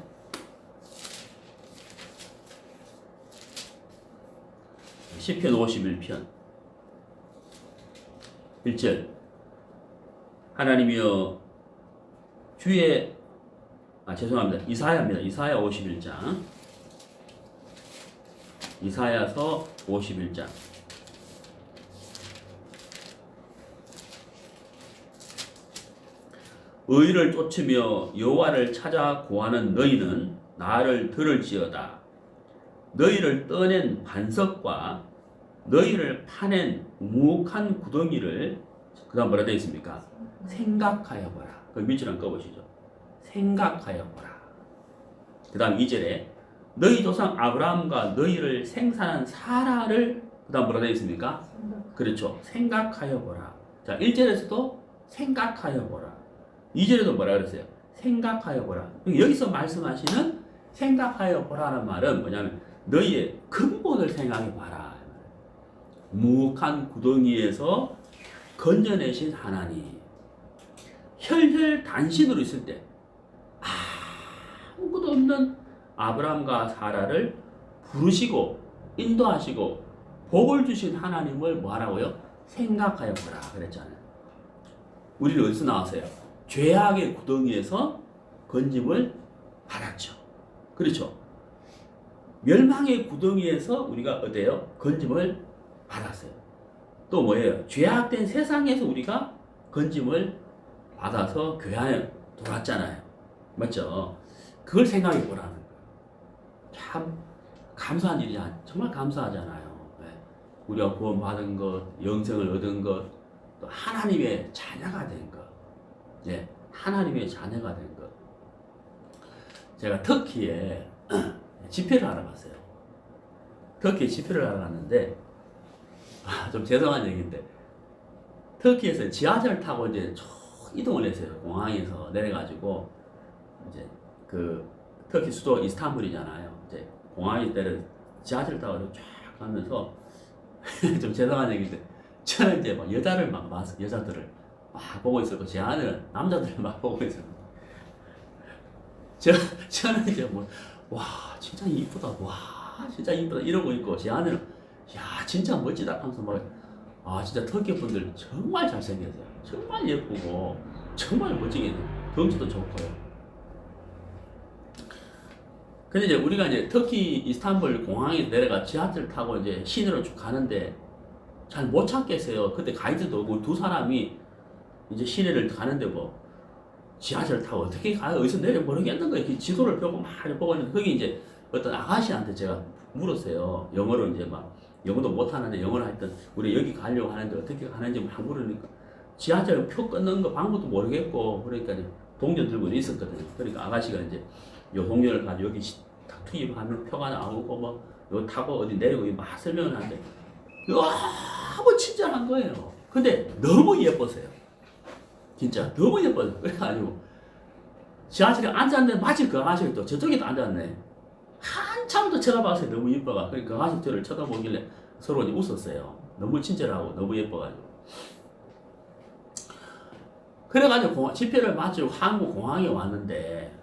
시편 51편 1절. 하나님이여 주의 죄송합니다. 이사야입니다. 이사야 51장. 이사야서 51장. 의를 쫓으며 여호와를 찾아 구하는 너희는 나를 들을지어다. 너희를 떠낸 반석과 너희를 파낸 우묵한 구덩이를 그 다음 뭐라 되어 있습니까? 생각하여 보라. 그 밑줄 한번 꺼보시죠. 생각하여 보라. 그 다음 2절에 너희 조상 아브라함과 너희를 생산한 사라를 그 다음 뭐라 되어 있습니까? 그렇죠. 생각하여 보라. 자, 1절에서도 생각하여 보라. 2절에도 뭐라 그랬어요? 생각하여 보라. 여기서 말씀하시는 생각하여 보라는 말은 뭐냐면 너희의 근본을 생각해 봐라. 무한 구덩이에서 건져내신 하나님. 혈혈단신으로 있을 때 아무것도 없는 아브라함과 사라를 부르시고 인도하시고 복을 주신 하나님을 뭐하라고요? 생각하여 보라 그랬잖아요. 우리는 어디서 나왔어요? 죄악의 구덩이에서 건짐을 받았죠. 그렇죠? 멸망의 구덩이에서 우리가 어때요? 건짐을 받았어요. 또 뭐예요? 죄악된 세상에서 우리가 건짐을 받아서 교회 안에 돌았잖아요. 맞죠? 그걸 생각해 보라는 거예요. 참 감사한 일이잖아요. 정말 감사하잖아요. 우리가 구원받은 것, 영생을 얻은 것, 또 하나님의 자녀가 된 것. 예, 하나님의 자녀가 된 것. 제가 터키에 집회를 하러 갔어요. 터키에 집회를 하러 갔는데, 좀 죄송한 얘기인데, 터키에서 지하철 타고 이제 이동을 했어요. 공항에서 내려가지고, 이제 그 터키 수도 이스탄불이잖아요. 이제 공항에 때려 지하철 타고 쫙 가면서, 좀 죄송한 얘기인데, 저는 이제 막 여자를 막 봤어. 여자들을 막 보고 있었고, 제 아내는 남자들을 막 보고 있었고, 저는 이제 뭐, 와, 진짜 이쁘다. 와, 진짜 이쁘다. 이러고 있고, 제 아내는, 야, 진짜 멋지다. 하면서 막, 아, 진짜 터키 분들 정말 잘생겼어요. 정말 예쁘고, 정말 멋지게, 덩치도 좋고요. 근데 이제 우리가 이제 터키 이스탄불 공항에 내려가 지하철 타고 이제 시내로 쭉 가는데 잘 못 찾겠어요. 그때 가이드도 뭐 두 사람이 이제 시내를 가는데 뭐 지하철 타고 어떻게 가요? 어디서 내려 모르겠는 거예요. 지도를 펴고 막 보고 있는데 거기 이제 어떤 아가씨한테 제가 물었어요. 영어로 이제 막 영어도 못 하는데 영어를 하여튼 우리 여기 가려고 하는데 어떻게 가는지 막 물으니까 지하철 표 끊는 거 방법도 모르겠고 그러니까 동전 들고 있었거든요. 그러니까 아가씨가 이제 요 동전을 가지고 여기 탁 투입하면 표가 나오고 뭐 요 타고 어디 내리고 막 설명을 하는데 너무 친절한 거예요. 근데 너무 예뻤어요. 진짜 너무 예뻐요. 그래가지고 지하철에 앉았는데 마치 그 아가씨가 또 저쪽에도 앉았네. 한참 더 쳐다봤어요. 너무 예뻐가. 그러니까 그 아가씨 저를 쳐다보길래 서로 웃었어요. 너무 친절하고 너무 예뻐가지고. 그래가지고 집회를 마치고 한국 공항에 왔는데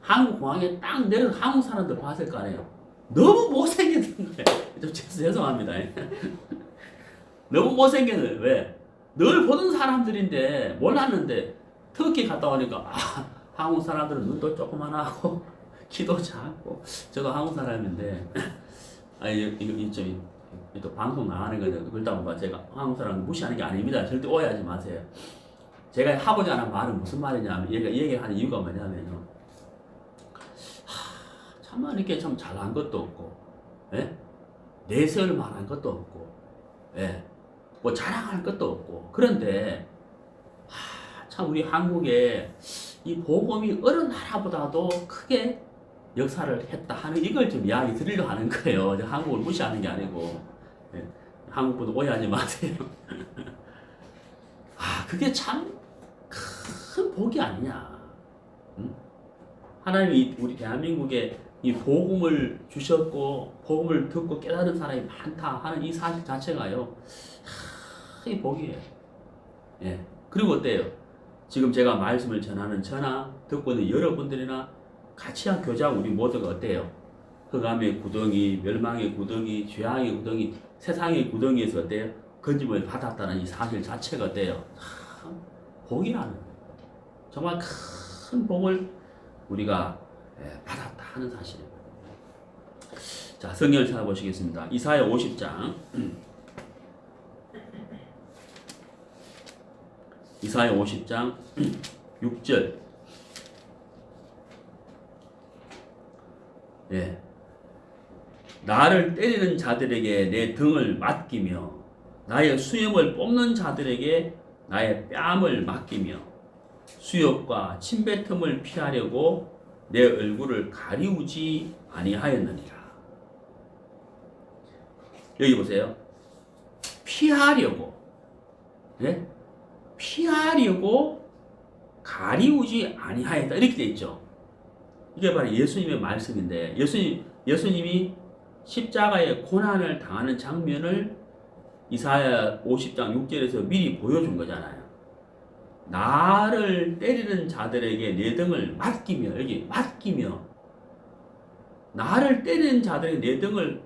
한국 공항에 딱 내려서 한국 사람들 봤을 거 아니에요. 너무 못생겼던 거예요. 좀 죄송합니다. 너무 못생겼는 왜? 늘 보던 사람들인데 몰랐는데 터키 갔다 오니까 아, 한국 사람들은 눈도 조그만하고 키도 작고 저도 한국 사람인데 또 방송 나가는 거죠. 그렇다고 봐 제가 한국 사람 무시하는 게 아닙니다. 절대 오해하지 마세요. 제가 하고자 하는 말은 무슨 말이냐면 얘기하는 이유가 뭐냐면요. 참만 이렇게 참 잘난 것도 없고, 예? 내세울 만한 것도 없고, 예? 뭐 자랑할 것도 없고. 그런데 참 우리 한국에 이 복음이 어느 나라보다도 크게 역사를 했다 하는 이걸 좀 이야기 드리려고 하는 거예요. 한국을 무시하는 게 아니고, 예? 한국 분들 오해하지 마세요. 그게 참 큰 복이 아니냐. 응? 하나님이 우리 대한민국에 이 복음을 주셨고 복음을 듣고 깨달은 사람이 많다 하는 이 사실 자체가요. 이 복이에요. 예. 그리고 어때요? 지금 제가 말씀을 전하는 저나 듣고 있는 여러분들이나 같이 한 교장 우리 모두가 어때요? 흑암의 구덩이, 멸망의 구덩이, 죄악의 구덩이, 세상의 구덩이에서 어때요? 건짐을 받았다는 이 사실 자체가 어때요? 복이라는 거예요. 정말 큰 복을 우리가 받았다 하는 사실입니다. 자, 성경을 찾아보시겠습니다. 이사야 50장 이사야 50장 6절 예. 나를 때리는 자들에게 내 등을 맡기며 나의 수염을 뽑는 자들에게 나의 뺨을 맡기며 수욕과 침뱉음을 피하려고 내 얼굴을 가리우지 아니하였느니라. 여기 보세요. 피하려고, 예? 피하려고 가리우지 아니하였다 이렇게 돼 있죠. 이게 바로 예수님의 말씀인데 예수님이 십자가의 고난을 당하는 장면을 이사야 50장 6절에서 미리 보여준 거잖아요. 나를 때리는 자들에게 내 등을 맡기며, 여기 맡기며, 나를 때리는 자들에게 내 등을,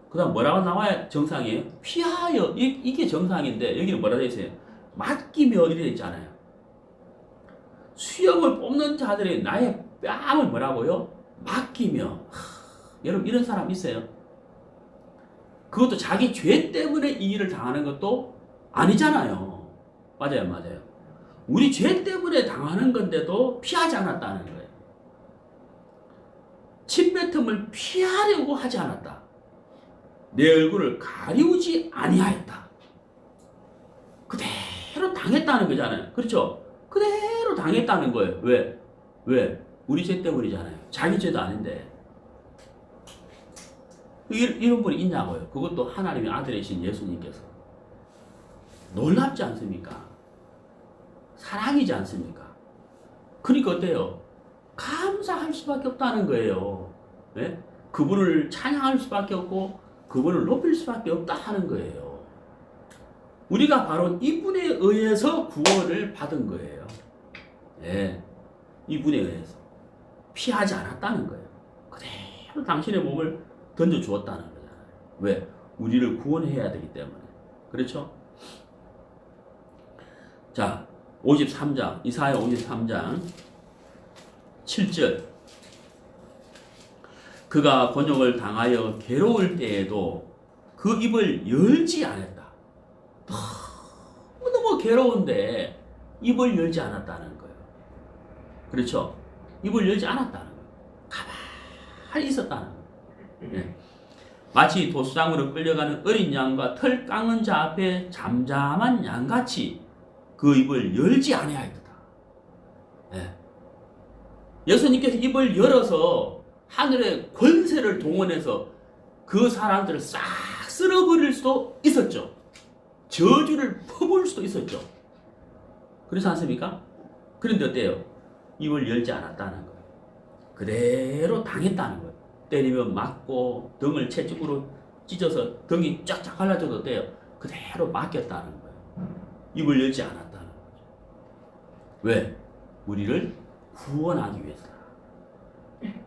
그 다음 뭐라고 나와야 정상이에요? 피하여, 이게 정상인데 여기는 뭐라 되어 있어요? 맡기며 이렇게 되어 있잖아요. 수염을 뽑는 자들에게 나의 뺨을 뭐라고요? 맡기며. 여러분 이런 사람 있어요? 그것도 자기 죄 때문에 이 일을 당하는 것도 아니잖아요. 맞아요, 맞아요. 우리 죄 때문에 당하는 건데도 피하지 않았다는 거예요. 침뱉음을 피하려고 하지 않았다. 내 얼굴을 가리우지 아니하였다. 그대로 당했다는 거잖아요. 그렇죠? 그대로 당했다는 거예요. 왜? 왜? 우리 죄 때문이잖아요. 자기 죄도 아닌데. 이런 분이 있냐고요. 그것도 하나님의 아들이신 예수님께서. 놀랍지 않습니까? 사랑이지 않습니까? 그러니까 어때요? 감사할 수밖에 없다는 거예요. 네? 그분을 찬양할 수밖에 없고 그분을 높일 수밖에 없다 하는 거예요. 우리가 바로 이분에 의해서 구원을 받은 거예요. 네. 이분에 의해서 피하지 않았다는 거예요. 그대로 당신의 몸을 던져 주었다는 거잖아요. 왜? 우리를 구원해야 되기 때문에. 그렇죠? 자, 53장, 이사야 53장 7절. 그가 곤욕을 당하여 괴로울 때에도 그 입을 열지 않았다. 너무 괴로운데 입을 열지 않았다는 거예요. 그렇죠? 입을 열지 않았다는 거예요. 가만히 있었다는 거예요. 네. 마치 도수장으로 끌려가는 어린 양과 털 깎는 자 앞에 잠잠한 양같이 그 입을 열지 아니하였다. 네. 예수님께서 입을 열어서 하늘의 권세를 동원해서 그 사람들을 싹 쓸어버릴 수도 있었죠. 저주를 퍼부을 수도 있었죠. 그렇지 않습니까? 그런데 어때요? 입을 열지 않았다는 거예요. 그대로 당했다는 거예요. 때리면 맞고 등을 채찍으로 찢어서 등이 쫙쫙 갈라져도 어때요? 그대로 맡겼다는 거예요. 입을 열지 않았다는 거죠. 왜? 우리를 구원하기 위해서.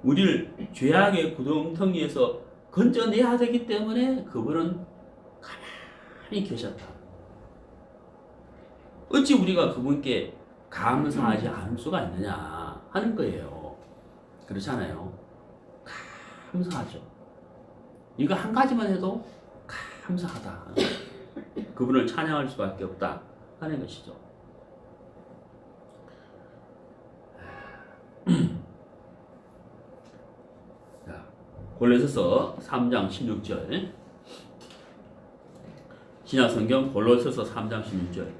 우리를 죄악의 구덩텅이에서 건져내야 되기 때문에 그분은 가만히 계셨다. 어찌 우리가 그분께 감사하지 않을 수가 있느냐 하는 거예요. 그렇잖아요. 감사하죠. 이거 한 가지만 해도 감사하다. 그분을 찬양할 수밖에 없다 하는 것이죠. 골로새서 3장 16절. 신약성경 골로새서 3장 16절.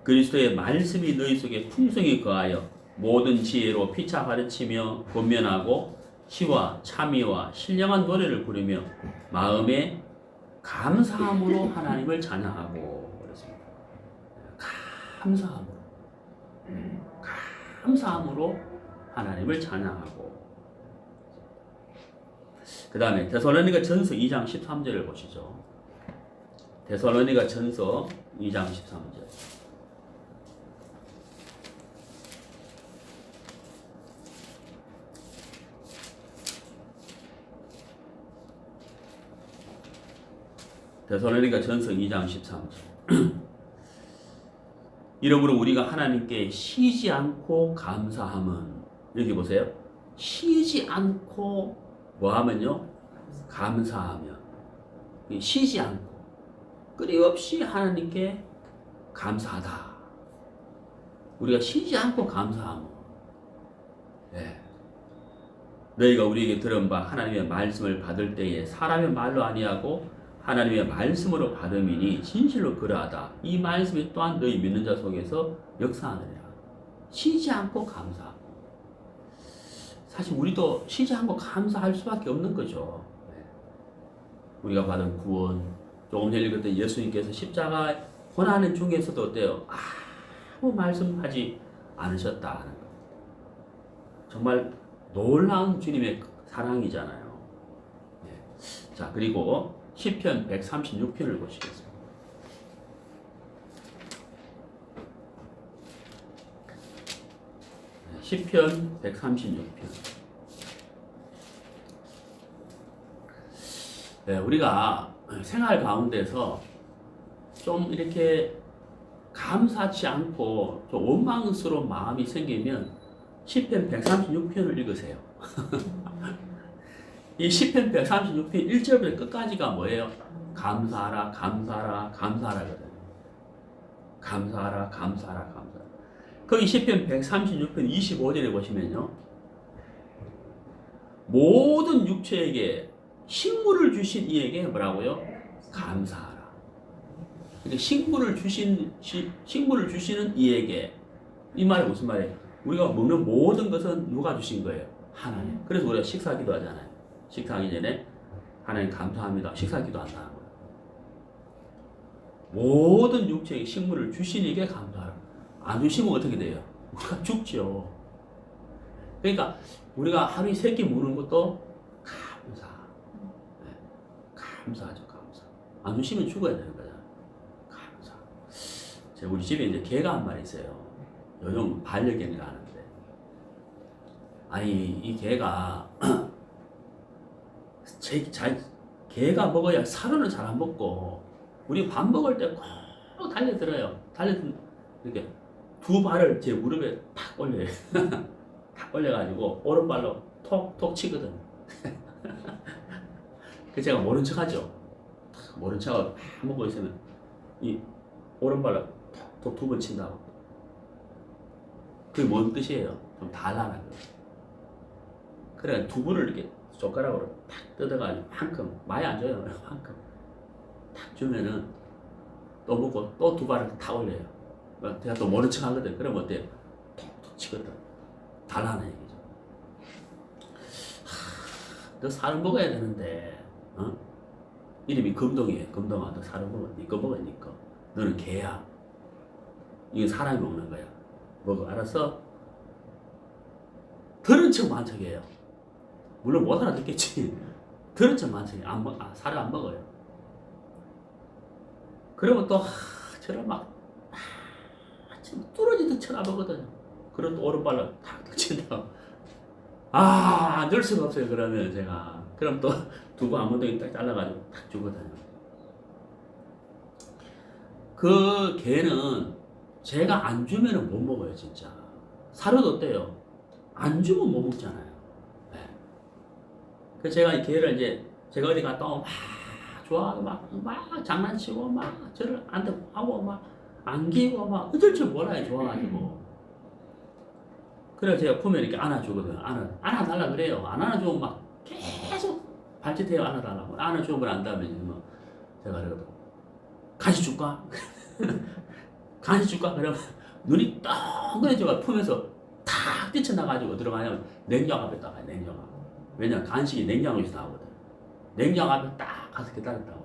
그리스도의 말씀이 너희 속에 풍성히 거하여 모든 지혜로 피차 가르치며 권면하고 시와 참의와 신령한 노래를 부르며 마음에 감사함으로 하나님을 찬양하고 그렇습니다. 감사함으로 하나님을 찬양하고. 그 다음에 데살로니가 전서 2장 13절을 보시죠. 데살로니가 전서 2장 13절. 데살로니가 전서 2장 13절. 이러므로 우리가 하나님께 쉬지 않고 감사함은, 여기 보세요. 쉬지 않고 뭐하면요? 감사하면. 쉬지 않고 끊임없이 하나님께 감사하다. 우리가 쉬지 않고 감사하면, 네. 너희가 우리에게 들은 바 하나님의 말씀을 받을 때에 사람의 말로 아니하고 하나님의 말씀으로 받음이니 진실로 그러하다. 이 말씀이 또한 너희 믿는 자 속에서 역사하느니라. 쉬지 않고 감사하고. 사실 우리도 쉬지 않고 감사할 수밖에 없는 거죠. 우리가 받은 구원, 조금 전에 읽었던 예수님께서 십자가 고난의 중에서도 어때요? 아무 말씀하지 않으셨다 하는 거. 정말 놀라운 주님의 사랑이잖아요. 자, 그리고 시편 136편을 보시겠습니다. 시편 136편. 우리가 생활 가운데서 좀 이렇게 감사치 않고 좀 원망스러운 마음이 생기면 시편 136편을 읽으세요. 이 시편 136편 1절부터 끝까지가 뭐예요? 감사하라, 감사하라, 감사하라거든요. 감사하라, 감사하라, 감사하라. 거기 시편 136편 25절에 보시면요. 모든 육체에게 식물을 주신 이에게 뭐라고요? 감사하라. 그러니까 식물을 주시는 이에게, 이 말이 무슨 말이에요? 우리가 먹는 모든 것은 누가 주신 거예요? 하나님. 그래서 우리가 식사 기도하잖아요. 식사하기 전에 하나님 감사합니다. 식사 기도한다는 거예요. 모든 육체에게 식물을 주신 이에게 감사하라. 안 주시면 어떻게 돼요? 우리가 죽죠. 그러니까 우리가 하루에 3끼 먹는 것도 감사. 감사하죠, 감사. 안 주시면 죽어야 되는 거잖아요. 감사. 제가 우리 집에 이제 개가 한 마리 있어요. 요즘 반려견이라 하는데. 아니, 이 개가, 개가 먹어야 사료는 잘 안 먹고, 우리 밥 먹을 때 꼭 달려들어요. 이렇게 두 발을 제 무릎에 탁 올려요. 탁 올려가지고, 오른발로 톡톡 치거든. 그 제가 모른 척 하죠. 모른 척하고 팍 먹고 있으면 이 오른발로 톡톡 2번 친다고. 그게 뭔 뜻이에요? 좀 달라는 거예요. 그래 2번을 이렇게 젓가락으로 탁 뜯어가지고 한큼 많이 안 줘요. 한큼 탁 주면은 또 먹고 또 2발을 탁 올려요. 제가 또 모른 척 하거든. 그러면 어때요? 톡톡 치거든. 달라는 얘기죠. 너 살 먹어야 되는데. 어? 이름이 금동이에요. 금동아, 너 살을 먹어. 니꺼 먹어, 니꺼. 너는 개야. 이게 사람이 먹는 거야. 먹어, 알았어? 들은 척 만척이에요. 물론 못 알아듣겠지. 들은 척 만척이에요. 살을 안 먹어요. 그러면 또, 저를 막, 뚫어지듯 쳐다보거든요. 그럼 또 오른발로 탁 덮친다. 늘 수가 없어요. 그러면 제가. 그럼 또 두부 아무데나 딱 잘라가지고 탁 주거든요. 그 개는 제가 안 주면은 못 먹어요, 진짜. 사료도 어때요? 안 주면 못 먹잖아요. 네. 그래서 제가 이 개를 이제 제가 어디 갔다 오면 막 좋아하고 막 장난치고 막 저를 안고 막 안기고 막 어쩔 줄 몰라요, 좋아가지고. 그래서 제가 품에 이렇게 안아주거든요. 안아달라 그래요. 안 안아주면 막 계속 발짓해요. 안아달라고. 안아주면 안 다면 뭐 제가 그러거든. 간식 줄까? 간식 줄까? 그러면 눈이 덩그러지고 품에서 탁 뛰쳐나가지고 들어가냐면 냉장 앞에 딱 가요. 냉장 앞. 왜냐면 간식이 냉장고에서 나오거든. 냉장 앞에 딱 가서 기다렸다고.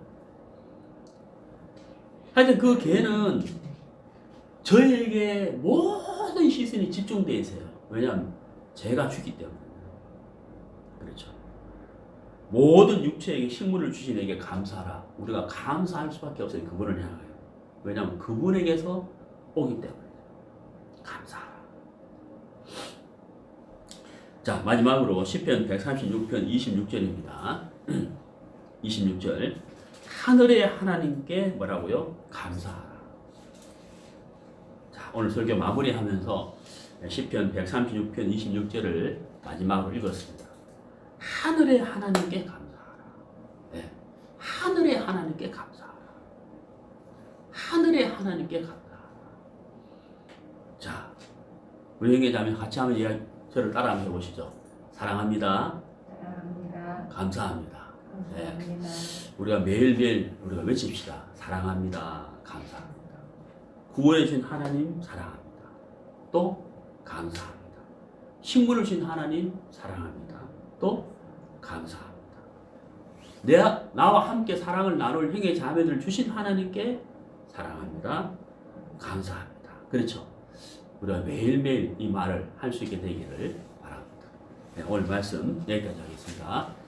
하여튼 그 개는 저에게 모든 시선이 집중되어 있어요. 왜냐하면 제가 주기 때문에. 그렇죠. 모든 육체에게 식물을 주신 이에게 감사하라. 우리가 감사할 수밖에 없어요. 그분을 향하여. 왜냐하면 그분에게서 오기 때문에. 감사하라. 자, 마지막으로 시편 136편 26절입니다. 26절. 하늘의 하나님께 뭐라고요? 감사하라. 자, 오늘 설교 마무리하면서 시편 136편 26절을 마지막으로 읽었습니다. 하늘의 하나님께 감사하라. 네. 하늘의 하나님께 감사하라. 하늘의 하나님께 감사하라. 자, 우리 형제자매 같이 한번 저를 따라 한번 해보시죠. 사랑합니다. 사랑합니다. 감사합니다. 네. 감사합니다. 우리가 매일매일 우리가 외칩시다. 사랑합니다. 감사합니다. 구원해 주신 하나님 사랑합니다. 또 감사합니다. 식물을 주신 하나님 사랑합니다. 또 감사합니다. 나와 함께 사랑을 나눌 형제 자매들 주신 하나님께 사랑합니다. 감사합니다. 그렇죠. 우리가 매일매일 이 말을 할 수 있게 되기를 바랍니다. 네, 오늘 말씀 여기까지 하겠습니다.